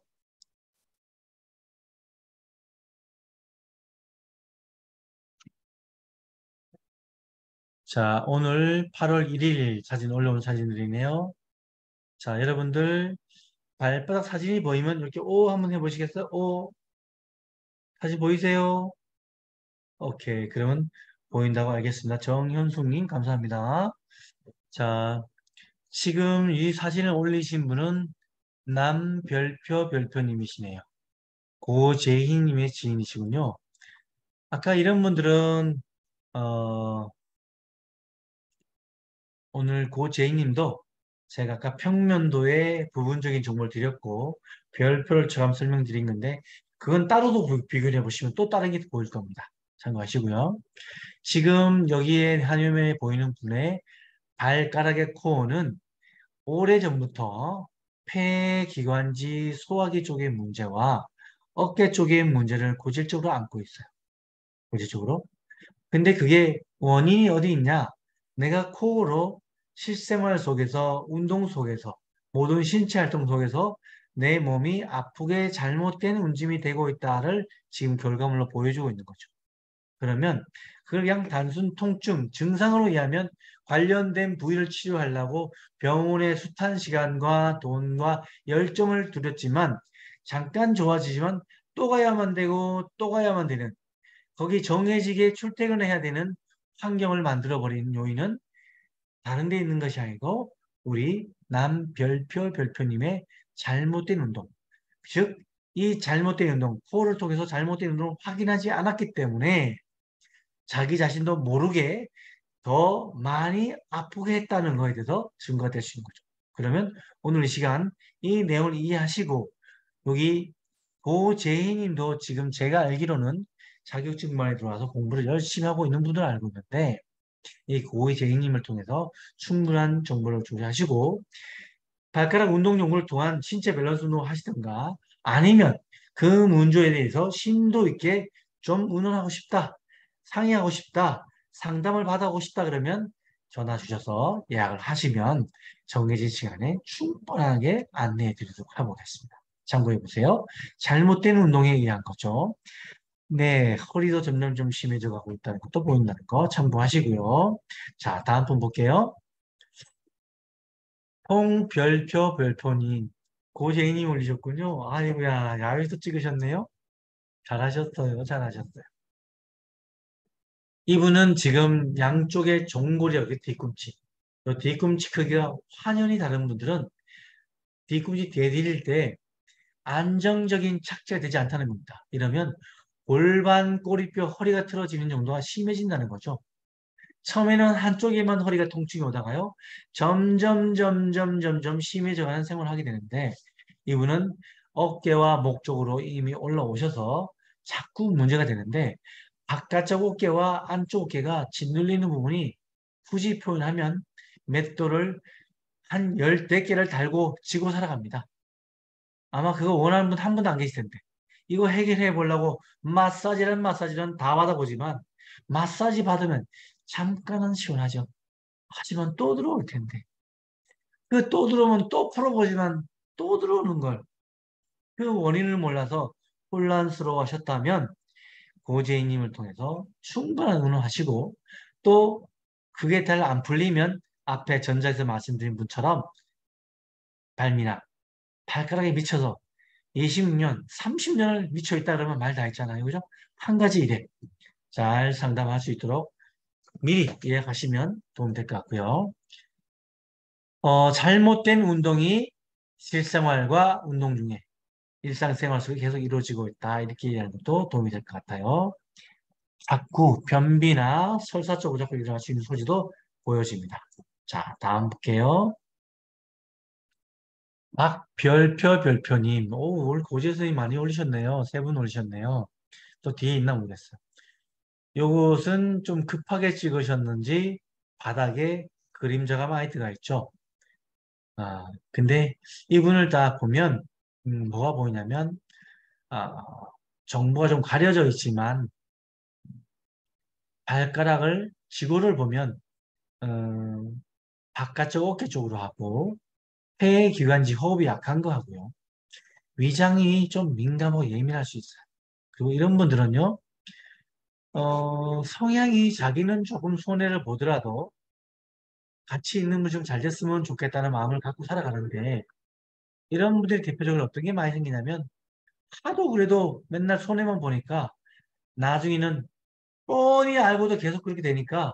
자, 오늘 8월 1일 사진 올라온 사진들이네요. 자, 여러분들 발바닥 사진이 보이면 이렇게 오 한번 해보시겠어요? 오 사진 보이세요? 오케이. 그러면 보인다고 알겠습니다. 정현숙님 감사합니다. 자, 지금 이 사진을 올리신 분은 남별표별표님이시네요. 고재희님의 지인이시군요. 아까 이런 분들은 오늘 고재희님도 제가 아까 평면도의 부분적인 정보를 드렸고 별표를 처럼 설명드린 건데 그건 따로도 비교를 해보시면 또 다른 게 보일 겁니다. 참고하시고요. 지금 여기에 화면에 보이는 분의 발가락의 코어는 오래전부터 폐기관지 소화기 쪽의 문제와 어깨 쪽의 문제를 고질적으로 안고 있어요. 고질적으로. 근데 그게 원인이 어디 있냐? 내가 코어로 실생활 속에서, 운동 속에서, 모든 신체 활동 속에서 내 몸이 아프게 잘못된 움직임이 되고 있다를 지금 결과물로 보여주고 있는 거죠. 그러면 그걸 그냥 단순 통증, 증상으로 의하면 관련된 부위를 치료하려고 병원에 숱한 시간과 돈과 열정을 들였지만 잠깐 좋아지지만 또 가야만 되고 또 가야만 되는 거기 정해지게 출퇴근을 해야 되는 환경을 만들어버리는 요인은 다른 데 있는 것이 아니고 우리 남별표별표님의 잘못된 운동, 즉 이 잘못된 운동, 코어를 통해서 잘못된 운동을 확인하지 않았기 때문에 자기 자신도 모르게 더 많이 아프게 했다는 것에 대해서 증거가 될 수 있는 거죠. 그러면 오늘 이 시간 이 내용을 이해하시고 여기 고재희님도 지금 제가 알기로는 자격증만에 들어와서 공부를 열심히 하고 있는 분들 알고 있는데 이 고재희님을 통해서 충분한 정보를 조사하시고 발가락 운동 연구를 통한 신체 밸런스 운동을 하시든가 아니면 그 문제에 대해서 심도 있게 좀 의논하고 싶다. 상의하고 싶다. 상담을 받아보고 싶다 그러면 전화 주셔서 예약을 하시면 정해진 시간에 충분하게 안내해 드리도록 하겠습니다. 참고해 보세요. 잘못된 운동에 의한 거죠. 네, 허리도 점점 좀 심해져 가고 있다는 것도 보인다는 거 참고하시고요. 자, 다음 분 볼게요. 홍별표 별표님, 고재인님 올리셨군요. 아이고야, 야외에서 찍으셨네요. 잘하셨어요, 잘하셨어요. 이분은 지금 양쪽의 종골이 여기 뒤꿈치. 이 뒤꿈치 크기가 환연히 다른 분들은 뒤꿈치 대디릴 때 안정적인 착지가 되지 않다는 겁니다. 이러면 골반, 꼬리뼈, 허리가 틀어지는 정도가 심해진다는 거죠. 처음에는 한쪽에만 허리가 통증이 오다가요. 점점 심해져가는 생활을 하게 되는데 이분은 어깨와 목 쪽으로 이미 올라오셔서 자꾸 문제가 되는데 바깥쪽 어깨와 안쪽 어깨가 짓눌리는 부분이 굳이 표현하면 맷돌을 한 14개를 달고 지고 살아갑니다. 아마 그거 원하는 분 한 분도 안 계실 텐데 이거 해결해 보려고 마사지란 다 받아보지만 마사지 받으면 잠깐은 시원하죠. 하지만 또 들어올 텐데 그 또 들어오면 또 풀어보지만 또 들어오는 걸 그 원인을 몰라서 혼란스러워 하셨다면 고재희님을 통해서 충분한 의논하시고 또 그게 잘 안 풀리면 앞에 전자에서 말씀드린 분처럼 발미나 발가락에 미쳐서 20년, 30년을 미쳐 있다 그러면 말 다 했잖아요. 그죠? 한 가지 일에 잘 상담할 수 있도록 미리 예약하시면 도움될 것 같고요. 잘못된 운동이 실생활과 운동 중에 일상생활 속에 계속 이루어지고 있다. 이렇게 이해하는 것도 도움이 될 것 같아요. 자꾸 변비나 설사 쪽으로 자꾸 일어날 수 있는 소지도 보여집니다. 자, 다음 볼게요. 별표님. 오, 오늘 고재 선생님 많이 올리셨네요. 3분 올리셨네요. 또 뒤에 있나 모르겠어요. 요것은 좀 급하게 찍으셨는지 바닥에 그림자가 많이 들어가 있죠. 근데 이분을 다 보면 뭐가 보이냐면 아, 정보가 좀 가려져 있지만 발가락을 지구를 보면 바깥쪽 어깨 쪽으로 하고 폐기관지 호흡이 약한 거 하고요. 위장이 좀 민감하고 예민할 수 있어요. 그리고 이런 분들은요, 성향이 자기는 조금 손해를 보더라도 같이 있는 분 좀 잘 됐으면 좋겠다는 마음을 갖고 살아가는데, 이런 분들이 대표적으로 어떤 게 많이 생기냐면, 하도 그래도 맨날 손해만 보니까, 나중에는 뻔히 알고도 계속 그렇게 되니까,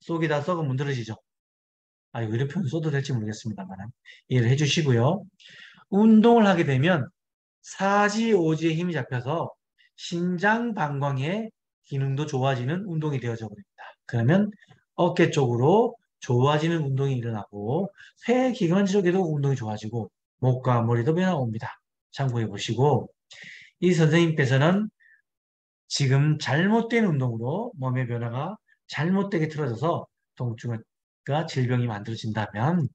속이 다 썩어 문드러지죠. 아, 이런 표현 써도 될지 모르겠습니다만, 이해를 해주시고요. 운동을 하게 되면, 사지오지에 힘이 잡혀서, 신장 방광의 기능도 좋아지는 운동이 되어져 버립니다. 그러면 어깨 쪽으로 좋아지는 운동이 일어나고 폐기관지 쪽에도 운동이 좋아지고 목과 머리도 변화가 옵니다. 참고해 보시고 이 선생님께서는 지금 잘못된 운동으로 몸의 변화가 잘못되게 틀어져서 통증과 질병이 만들어진다면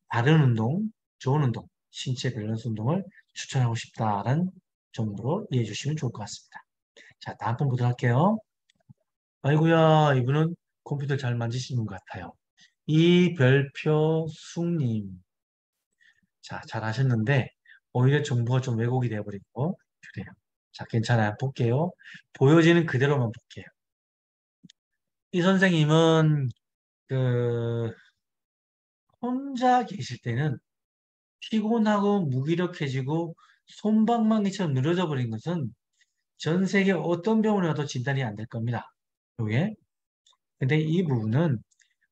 다른 운동, 좋은 운동, 신체 밸런스 운동을 추천하고 싶다는 정도로 이해해 주시면 좋을 것 같습니다. 자, 다음 번 보도록 할게요. 아이고야, 이분은 컴퓨터 잘 만지시는 것 같아요. 이별표 숙님. 자, 잘 하셨는데, 오히려 정보가 좀 왜곡이 되어버리고, 그래요. 자, 괜찮아요. 볼게요. 보여지는 그대로만 볼게요. 이 선생님은, 그, 혼자 계실 때는 피곤하고 무기력해지고 솜방망이처럼 늘어져 버린 것은 전 세계 어떤 병원에 가도 진단이 안 될 겁니다. 요게. 근데 이 부분은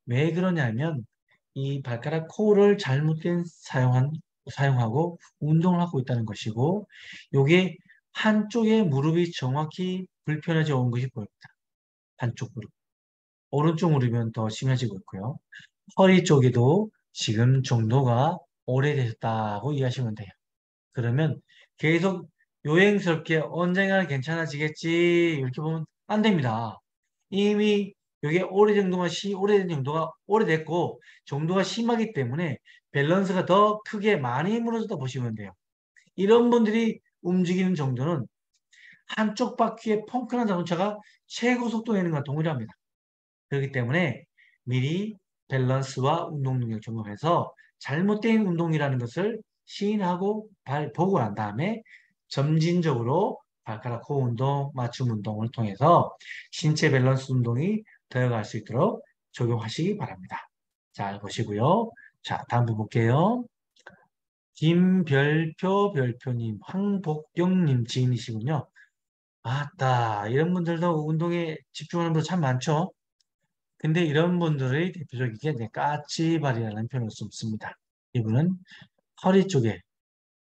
왜 그러냐면 이 발가락 코를 잘못된 사용하고 운동을 하고 있다는 것이고 요게 한쪽의 무릎이 정확히 불편해져 온 것이 보입니다. 한쪽 무릎. 오른쪽 무릎은 더 심해지고 있고요. 허리 쪽에도 지금 정도가 오래되셨다고 이해하시면 돼요. 그러면 계속 요행스럽게 언젠가 괜찮아지겠지 이렇게 보면 안 됩니다. 이미 이게 오래된 정도가 오래됐고 정도가 심하기 때문에 밸런스가 더 크게 많이 무너졌다 보시면 돼요. 이런 분들이 움직이는 정도는 한쪽 바퀴에 펑크난 자동차가 최고 속도 내는 것과 동일합니다. 그렇기 때문에 미리 밸런스와 운동 능력 점검해서 잘못된 운동이라는 것을 시인하고 보고 난 다음에 점진적으로 발가락 코 운동, 맞춤 운동을 통해서 신체 밸런스 운동이 되어갈 수 있도록 적용하시기 바랍니다. 잘 보시고요. 자, 다음 분 볼게요. 별표님, 황복경님 지인이시군요. 아따, 이런 분들도 운동에 집중하는 분들 참 많죠? 근데 이런 분들의 대표적이게 이제 까치발이라는 표현을 씁니다. 이분은 허리 쪽에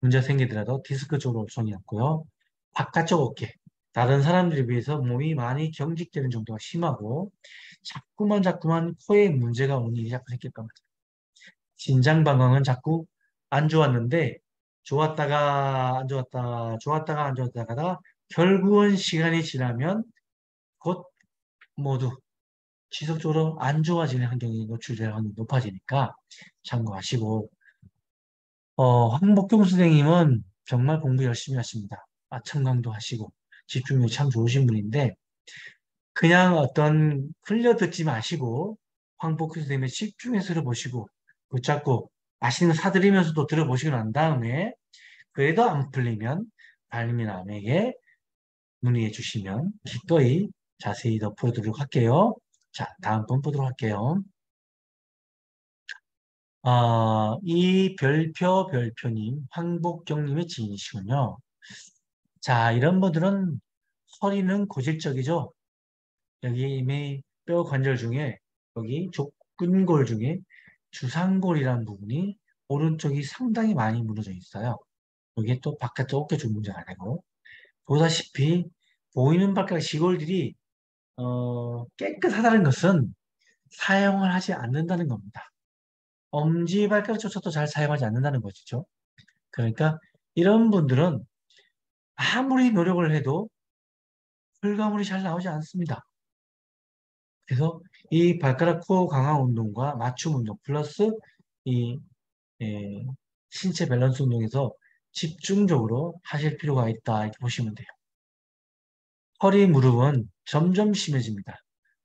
문제가 생기더라도 디스크 쪽으로 손이 없고요. 바깥쪽 어깨. 다른 사람들에 비해서 몸이 많이 경직되는 정도가 심하고 자꾸만 코에 문제가 오는 일이 자꾸 생길 겁니다. 신장 방광은 자꾸 안 좋았는데 좋았다가 안 좋았다, 좋았다가 안 좋았다가 결국은 시간이 지나면 곧 모두 지속적으로 안 좋아지는 환경이 노출될 확률이 높아지니까 참고하시고 황복경 선생님은 정말 공부 열심히 하십니다. 아청강도 하시고 집중력이 참 좋으신 분인데 그냥 어떤 흘려 듣지 마시고 황복경 선생님의 집중해서 보시고 붙잡고 맛있는 거 사드리면서도 들어보시고 난 다음에 그래도 안 풀리면 발림이남에게 문의해 주시면 기꺼이 자세히 더 풀어드리도록 할게요. 자, 다음 번 보도록 할게요. 이 별표님, 황복경님의 지인이시군요. 자, 이런 분들은 허리는 고질적이죠. 여기 이미 뼈 관절 중에, 여기 족근골 중에 주상골이라는 부분이 오른쪽이 상당히 많이 무너져 있어요. 여기에 또 바깥쪽 어깨 쪽 문제가 되고, 보다시피 보이는 발가락 시골들이 깨끗하다는 것은 사용을 하지 않는다는 겁니다. 엄지발가락조차도 잘 사용하지 않는다는 것이죠. 그러니까 이런 분들은 아무리 노력을 해도 결과물이 잘 나오지 않습니다. 그래서 이 발가락 코어 강화 운동과 맞춤 운동 플러스 이 신체 밸런스 운동에서 집중적으로 하실 필요가 있다 이렇게 보시면 돼요. 허리, 무릎은 점점 심해집니다.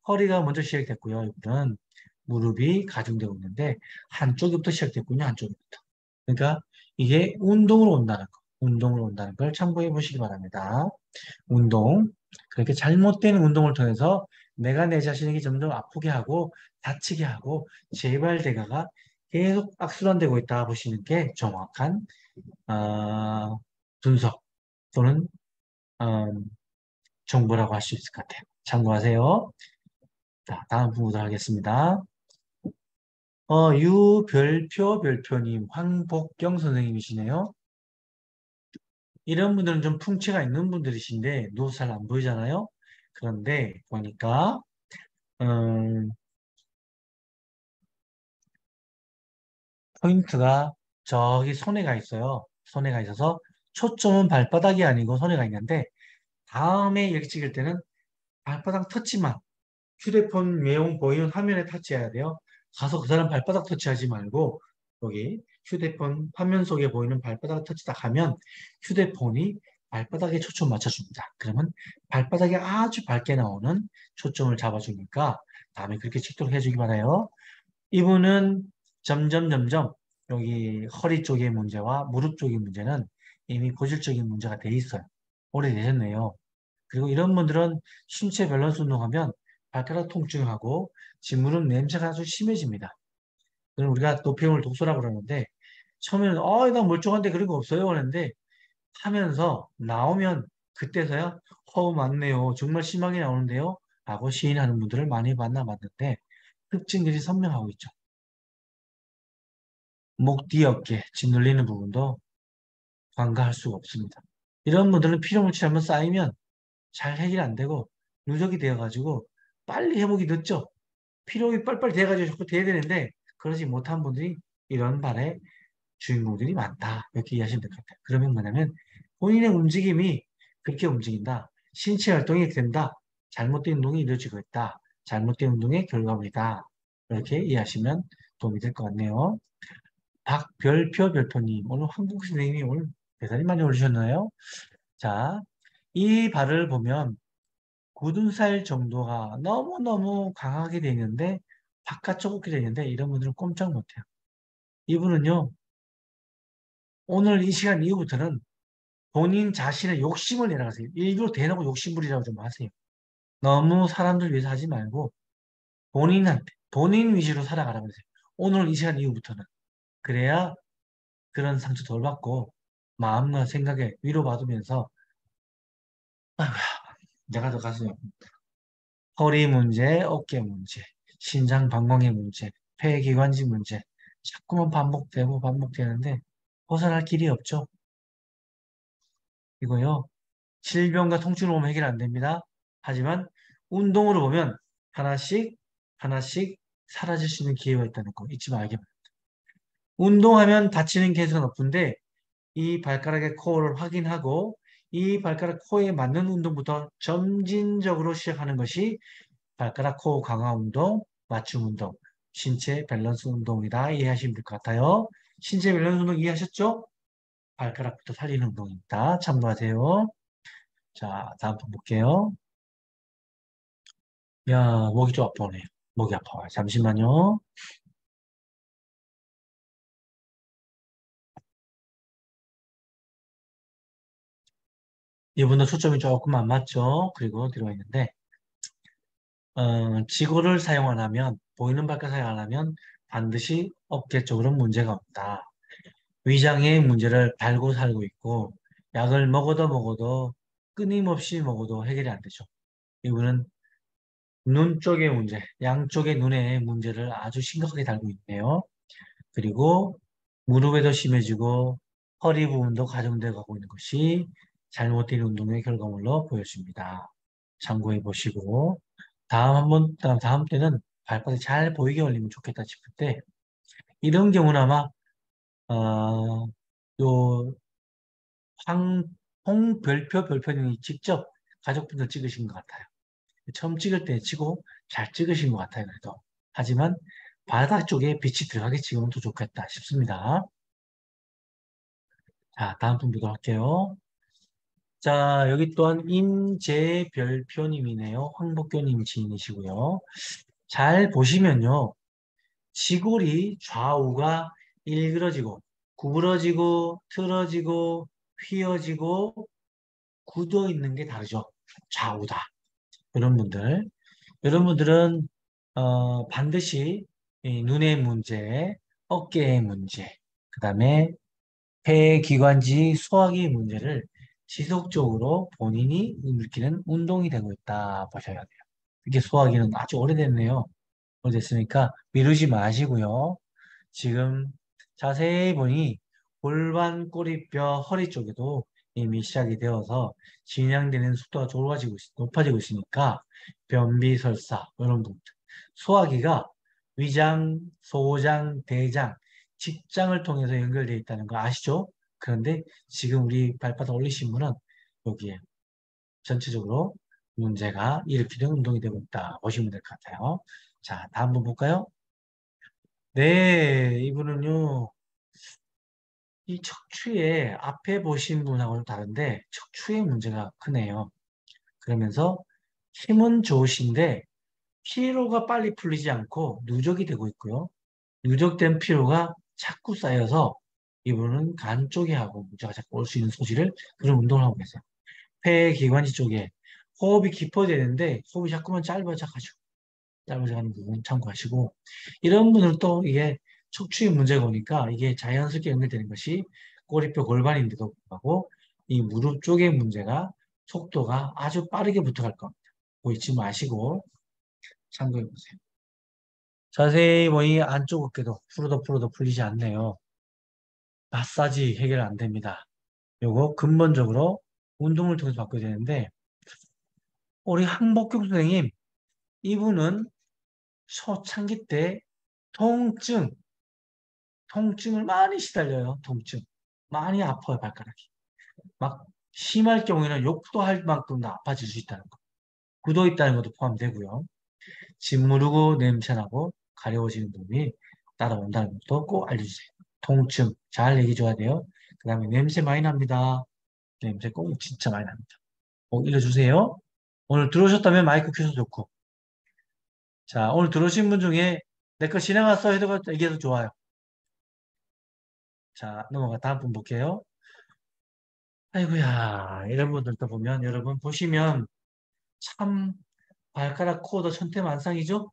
허리가 먼저 시작됐고요. 이분은 무릎이 가중되고 있는데 한쪽부터 시작됐군요. 한쪽부터. 그러니까 이게 운동으로 온다는 거. 운동으로 온다는 걸 참고해 보시기 바랍니다. 운동. 그렇게 잘못된 운동을 통해서 내가 내 자신에게 점점 아프게 하고 다치게 하고 재발되가가 계속 악순환되고 있다 보시는 게 정확한 분석 또는 어, 정보라고 할 수 있을 것 같아요. 참고하세요. 자, 다음 보도록 하겠습니다. 별표님, 황복경 선생님이시네요. 이런 분들은 좀 풍채가 있는 분들이신데 누워서 잘 안 보이잖아요. 그런데 보니까 음, 포인트가 저기 손해가 있어요. 손해가 있어서 초점은 발바닥이 아니고 손해가 있는데 다음에 이렇게 찍을 때는 발바닥 터치만 휴대폰 내용 보이는 화면에 터치해야 돼요. 가서 그 사람 발바닥 터치하지 말고 여기 휴대폰 화면 속에 보이는 발바닥 터치 딱 하면 휴대폰이 발바닥에 초점 맞춰줍니다. 그러면 발바닥이 아주 밝게 나오는 초점을 잡아주니까 다음에 그렇게 찍도록 해주기 바라요. 이분은 점점 여기 허리 쪽의 문제와 무릎 쪽의 문제는 이미 고질적인 문제가 돼 있어요. 오래되셨네요. 그리고 이런 분들은 신체 밸런스 운동하면 발가락 통증하고 짓무릎 냄새가 아주 심해집니다. 그럼 우리가 노폐물 독소라고 그러는데 처음에는 나 멀쩡한데 그런 거 없어요 하는데 하면서 나오면 그때서야 맞네요. 정말 심하게 나오는데요. 라고 시인하는 분들을 많이 만나봤는데 특징들이 선명하고 있죠. 목 뒤 어깨 짓눌리는 부분도 간과할 수가 없습니다. 이런 분들은 피로물질이 한번 쌓이면 잘 해결 안 되고 누적이 되어가지고 빨리 회복이 늦죠. 피로가 빨빨 돼가지고 자꾸 돼야 되는데 그러지 못한 분들이 이런 발의 주인공들이 많다. 이렇게 이해하시면 될 것 같아요. 그러면 뭐냐면 본인의 움직임이 그렇게 움직인다. 신체 활동이 된다. 잘못된 운동이 이루어지고 있다. 잘못된 운동의 결과물이다. 이렇게 이해하시면 도움이 될 것 같네요. 별표님, 오늘 한국 선생님이 오늘 대단히 많이 올리셨나요? 자, 이 발을 보면 굳은 살 정도가 너무너무 강하게 되어 있는데 바깥쪽 어깨 되어 있는데 이런 분들은 꼼짝 못해요. 이분은요, 오늘 이 시간 이후부터는 본인 자신의 욕심을 내려가세요. 일부러 대놓고 욕심부리라고 좀 하세요. 너무 사람들 위해서 하지 말고 본인한테, 본인 위주로 살아가라면서요. 오늘 이 시간 이후부터는. 그래야 그런 상처 덜 받고 마음과 생각에 위로받으면서 내가 더 가슴이 허리 문제, 어깨 문제, 신장 방광의 문제, 폐기관지 문제 자꾸만 반복되는데 벗어날 길이 없죠. 이거요. 질병과 통증으로 보면 해결 안 됩니다. 하지만 운동으로 보면 하나씩 사라질 수 있는 기회가 있다는 거 잊지 말게 바랍니다. 운동하면 다치는 개수가 높은데 이 발가락의 코어를 확인하고 이 발가락 코어에 맞는 운동부터 점진적으로 시작하는 것이 발가락 코어 강화 운동, 맞춤 운동, 신체 밸런스 운동이다. 이해하시면 될 것 같아요. 신체 밸런스 운동 이해하셨죠? 발가락부터 살리는 운동입니다. 참고하세요. 자, 다음 번 볼게요. 야, 목이 좀 아파오네요. 목이 아파요. 잠시만요. 이분도 초점이 조금 안 맞죠? 그리고 들어가 있는데, 지구를 사용 안 하면, 보이는 발가락 사용 안 하면 반드시 어깨 쪽으로 문제가 없다. 위장의 문제를 달고 살고 있고, 약을 먹어도 끊임없이 먹어도 해결이 안 되죠. 이분은 눈 쪽의 문제, 양쪽의 눈의 문제를 아주 심각하게 달고 있네요. 그리고 무릎에도 심해지고 허리 부분도 가중되어 가고 있는 것이 잘못된 운동의 결과물로 보여집니다. 참고해 보시고 다음 때는 발바닥이 잘 보이게 올리면 좋겠다 싶을 때 이런 경우는 아마 요 홍별표님이 직접 가족분들 찍으신 것 같아요. 처음 찍을 때 치고 잘 찍으신 것 같아요. 그래도 하지만 바닥 쪽에 빛이 들어가게 찍으면 더 좋겠다 싶습니다. 자, 다음 분 보도록 할게요. 자, 여기 또한 임재별표님이네요. 황복교님 지인이시고요. 잘 보시면요. 지골이 좌우가 일그러지고 구부러지고, 틀어지고, 휘어지고, 굳어 있는 게 다르죠. 좌우다. 이런 분들. 이런 분들은, 반드시 이 눈의 문제, 어깨의 문제, 그 다음에 폐기관지 소화기 문제를 지속적으로 본인이 느끼는 운동이 되고 있다 보셔야 돼요. 이게 소화기는 아주 오래됐네요. 오래됐으니까 미루지 마시고요. 지금 자세히 보니 골반, 꼬리뼈, 허리 쪽에도 이미 시작이 되어서 진행되는 속도가 높아지고 있으니까 변비, 설사 이런 부분들. 소화기가 위장, 소장, 대장, 직장을 통해서 연결되어 있다는 거 아시죠? 그런데 지금 우리 발바닥 올리신 분은 여기에 전체적으로 문제가 일으키는 운동이 되고 있다 보시면 될 것 같아요. 자, 다음 분 볼까요? 네, 이분은요, 이 척추에 앞에 보신 분하고는 다른데 척추에 문제가 크네요. 그러면서 힘은 좋으신데 피로가 빨리 풀리지 않고 누적이 되고 있고요. 누적된 피로가 자꾸 쌓여서 이분은 간 쪽에 하고 문제가 자꾸 올 수 있는 소지를 그런 운동을 하고 계세요. 폐기관지 쪽에 호흡이 깊어야 되는데 호흡이 자꾸만 짧아져가는 부분 참고하시고 이런 분들은 또 이게 척추의 문제가 오니까 이게 자연스럽게 연결되는 것이 꼬리뼈 골반인데도 불구하고 이 무릎 쪽의 문제가 속도가 아주 빠르게 붙어갈 겁니다. 보이지 마시고 참고해 보세요. 자세히 보니 안쪽 어깨도 풀어도 풀리지 않네요. 마사지 해결 안 됩니다. 요거 근본적으로 운동을 통해서 바꿔야 되는데 우리 한복경 선생님 이분은 초창기 때 통증을 많이 시달려요. 통증. 많이 아파요, 발가락이. 막 심할 경우에는 욕도 할 만큼 다 아파질 수 있다는 거. 굳어 있다는 것도 포함되고요. 침 무르고 냄새나고 가려워지는 부분이 따라온다는 것도 꼭 알려주세요. 통증 잘 얘기해줘야 돼요. 그 다음에 냄새 많이 납니다. 냄새 꼭 진짜 많이 납니다. 꼭 읽어주세요. 오늘 들어오셨다면 마이크 켜서 좋고. 자, 오늘 들어오신 분 중에 내 거 지나갔어 해도 얘기해도 좋아요. 자, 넘어가 다음 분 볼게요. 아이고야, 이런 분들도 보면, 여러분 보시면 참 발가락 코어도 천태만상이죠?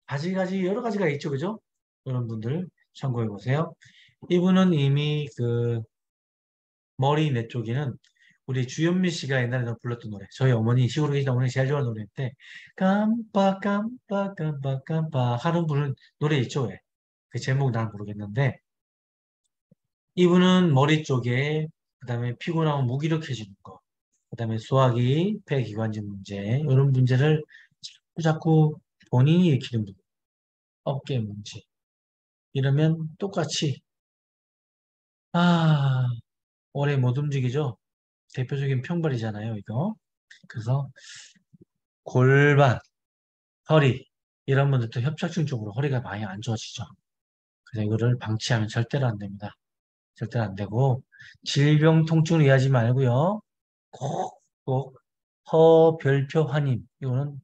가지가지 여러 가지가 있죠, 그죠? 이런 분들 참고해 보세요. 이분은 이미 그 머리 내 쪽에는 우리 주현미 씨가 옛날에 불렀던 노래, 저희 어머니 시골에 계시던 어머니 제일 좋아하는 노래인데 깜빡 깜빡 깜빡 깜빡 하는 분은 노래 있죠, 왜? 그 제목 난 모르겠는데 이분은 머리 쪽에 그다음에 피곤하고 무기력해지는 거, 그다음에 소화기, 폐기관지 문제 이런 문제를 자꾸 본인이 일으키는 부분, 어깨 문제 이러면 똑같이 아 오래 못 움직이죠. 대표적인 평발이잖아요, 이거. 그래서 골반, 허리 이런 분들도 협착증 쪽으로 허리가 많이 안 좋아지죠. 그래서 이거를 방치하면 절대로 안 됩니다. 절대로 안 되고 질병 통증을 이해하지 말고요. 꼭 허별표 환임 이거는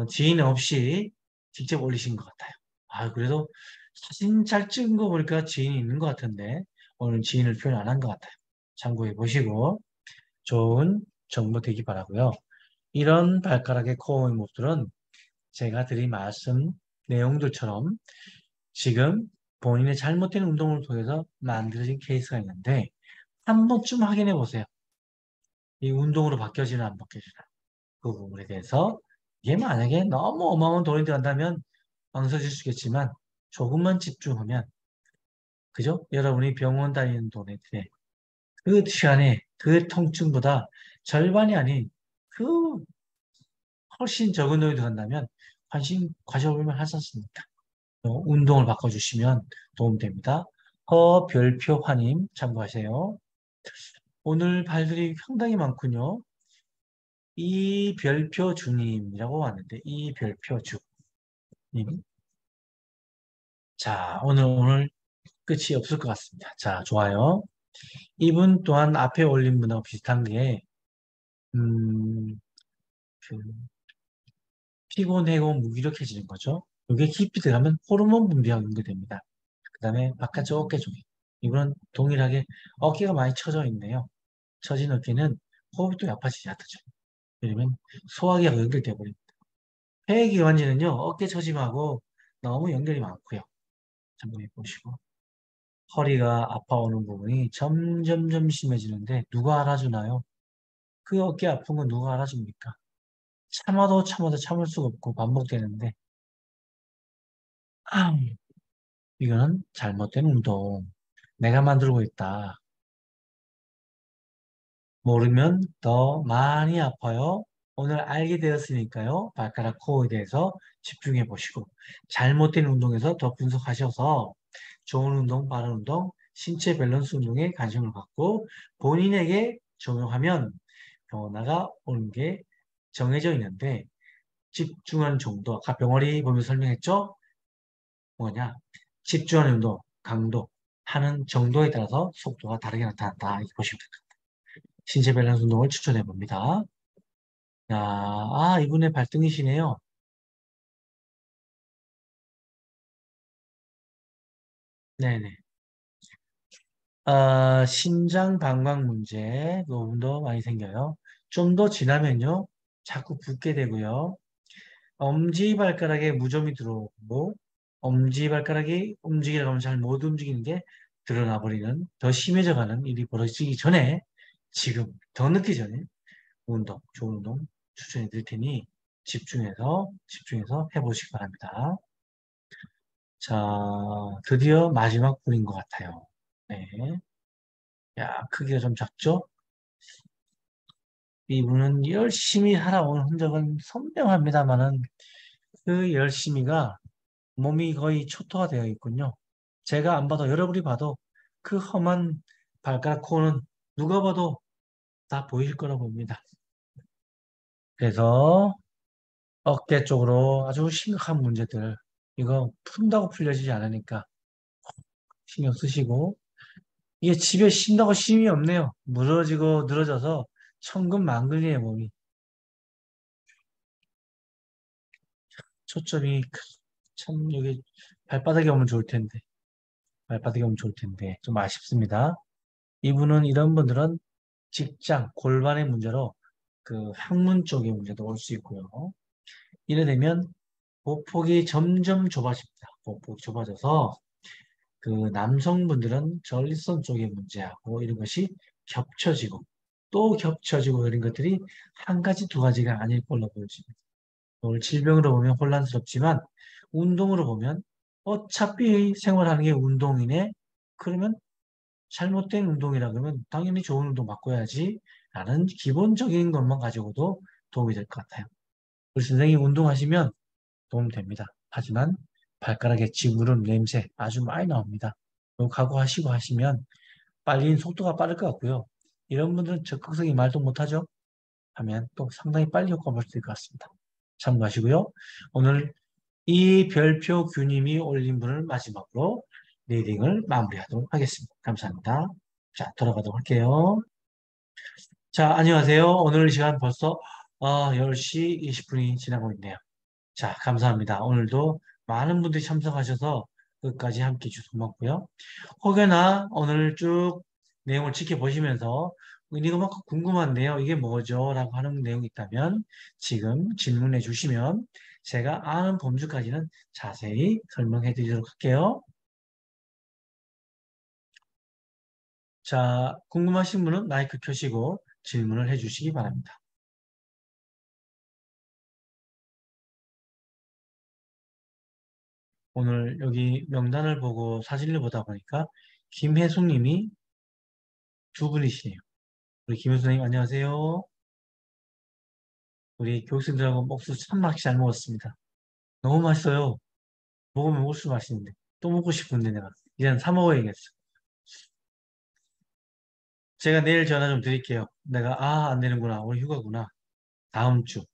지인 없이 직접 올리신 것 같아요. 아 그래도 사진 잘 찍은 거 보니까 지인이 있는 것 같은데 오늘 지인을 표현 안 한 것 같아요. 참고해 보시고 좋은 정보 되기 바라고요. 이런 발가락의 코어 모습들은 제가 드린 말씀 내용들처럼 지금 본인의 잘못된 운동을 통해서 만들어진 케이스가 있는데 한 번쯤 확인해 보세요. 이 운동으로 바뀌어지나 안 바뀌어지나 그 부분에 대해서 이게 만약에 너무 어마어마한 돈이 들어간다면 망설일 수 있겠지만 조금만 집중하면 그죠? 여러분이 병원 다니는 돈에 대해 그 시간에 그 통증보다 절반이 아닌 그 훨씬 적은 돈이 들어간다면 관심 가져보면 하지 않습니까? 운동을 바꿔주시면 도움됩니다. 허별표 환임 참고하세요. 오늘 발들이 상당히 많군요. 이별표 주님이라고 왔는데 이별표 주님. 자, 오늘 끝이 없을 것 같습니다. 자, 좋아요. 이분 또한 앞에 올린 분하고 비슷한 게 그 피곤해고 무기력해지는 거죠. 이게 깊이 들어가면 호르몬 분비가 연결됩니다. 그 다음에 바깥쪽 어깨 쪽에 이거는 동일하게 어깨가 많이 처져 있네요. 처진 어깨는 호흡이 또 약해지지 않죠. 왜냐면 소화기하고 연결되어 버립니다. 폐기관지는요, 어깨 처짐하고 너무 연결이 많고요. 한번 해보시고. 허리가 아파오는 부분이 점점점 심해지는데 누가 알아주나요? 그 어깨 아픈 건 누가 알아줍니까? 참아도 참아도 참을 수가 없고 반복되는데 아, 이거는 잘못된 운동. 내가 만들고 있다. 모르면 더 많이 아파요. 오늘 알게 되었으니까요. 발가락 코어에 대해서 집중해 보시고 잘못된 운동에서 더 분석하셔서 좋은 운동, 바른 운동, 신체 밸런스 운동에 관심을 갖고 본인에게 적용하면 변화가 오는 게 정해져 있는데 집중하는 정도, 아까 병아리 보면서 설명했죠? 뭐냐? 집중하는 운동, 강도, 하는 정도에 따라서 속도가 다르게 나타난다. 이렇게 보시면 됩니다. 신체 밸런스 운동을 추천해 봅니다. 이분의 발등이시네요. 네네. 신장 방광 문제, 그 부분도 많이 생겨요. 좀 더 지나면요, 자꾸 붓게 되고요. 엄지발가락에 무좀이 들어오고, 엄지발가락이 움직이려고 하면 잘 못 움직이는 게 드러나 버리는, 더 심해져 가는 일이 벌어지기 전에, 지금, 더 늦기 전에, 운동, 좋은 운동 추천해 드릴 테니, 집중해서 해보시기 바랍니다. 자, 드디어 마지막 분인 것 같아요. 네. 야, 크기가 좀 작죠? 이분은 열심히 살아온 흔적은 선명합니다만은 그 열심히가 몸이 거의 초토화 되어 있군요. 제가 안 봐도 여러분이 봐도 그 험한 발가락 코는 누가 봐도 다 보이실 거라고 봅니다. 그래서 어깨 쪽으로 아주 심각한 문제들 이거 푼다고 풀려지지 않으니까 신경 쓰시고 이게 집에 쉰다고 쉼이 없네요. 무너지고 늘어져서 천근만근이에요, 몸이. 초점이 참 여기 발바닥에 오면 좋을 텐데. 발바닥에 오면 좋을 텐데. 좀 아쉽습니다. 이분은 이런 분들은 직장, 골반의 문제로 그 항문 쪽의 문제도 올 수 있고요. 이래 되면 보폭이 점점 좁아집니다. 보폭이 좁아져서 그 남성분들은 전립선 쪽의 문제하고 이런 것이 겹쳐지고 또 겹쳐지고 이런 것들이 한 가지 두 가지가 아닐 걸로 보여집니다. 오늘 질병으로 보면 혼란스럽지만 운동으로 보면 어차피 생활하는 게 운동이네. 그러면 잘못된 운동이라 그러면 당연히 좋은 운동 바꿔야지 라는 기본적인 것만 가지고도 도움이 될 것 같아요. 우리 선생님이 운동하시면 도움됩니다. 하지만 발가락에 쥐무른 냄새 아주 많이 나옵니다. 이거 각오하시고 하시면 빨리 속도가 빠를 것 같고요. 이런 분들은 적극성이 말도 못하죠? 하면 또 상당히 빨리 효과 볼 수 있을 것 같습니다. 참고하시고요. 오늘 이 별표 규님이 올린 분을 마지막으로 리딩을 마무리하도록 하겠습니다. 감사합니다. 자, 돌아가도록 할게요. 자, 안녕하세요. 오늘 시간 벌써 10시 20분이 지나고 있네요. 자, 감사합니다. 오늘도 많은 분들이 참석하셔서 끝까지 함께 해주셔서 고맙고요. 혹여나 오늘 쭉 내용을 지켜보시면서 이거 막 궁금한데요. 이게 뭐죠? 라고 하는 내용이 있다면 지금 질문해 주시면 제가 아는 범주까지는 자세히 설명해 드리도록 할게요. 자, 궁금하신 분은 마이크 켜시고 질문을 해 주시기 바랍니다. 오늘 여기 명단을 보고 사진을 보다 보니까 김혜숙 님이 두 분이시네요. 우리 김혜숙 님 안녕하세요. 우리 교육생들하고 옥수수 참 맛있게 잘 먹었습니다. 너무 맛있어요. 먹으면 먹을수록 맛있는데. 또 먹고 싶은데 내가. 이제는 사 먹어야겠어. 제가 내일 전화 좀 드릴게요. 내가 안 되는구나. 오늘 휴가구나. 다음 주.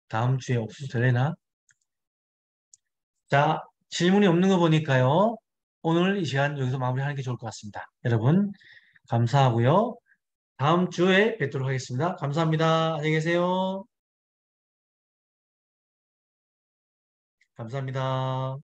다음 주에 옥수수 될래나? 자, 질문이 없는 거 보니까요. 오늘 이 시간 여기서 마무리하는 게 좋을 것 같습니다. 여러분, 감사하고요. 다음 주에 뵙도록 하겠습니다. 감사합니다. 안녕히 계세요. 감사합니다.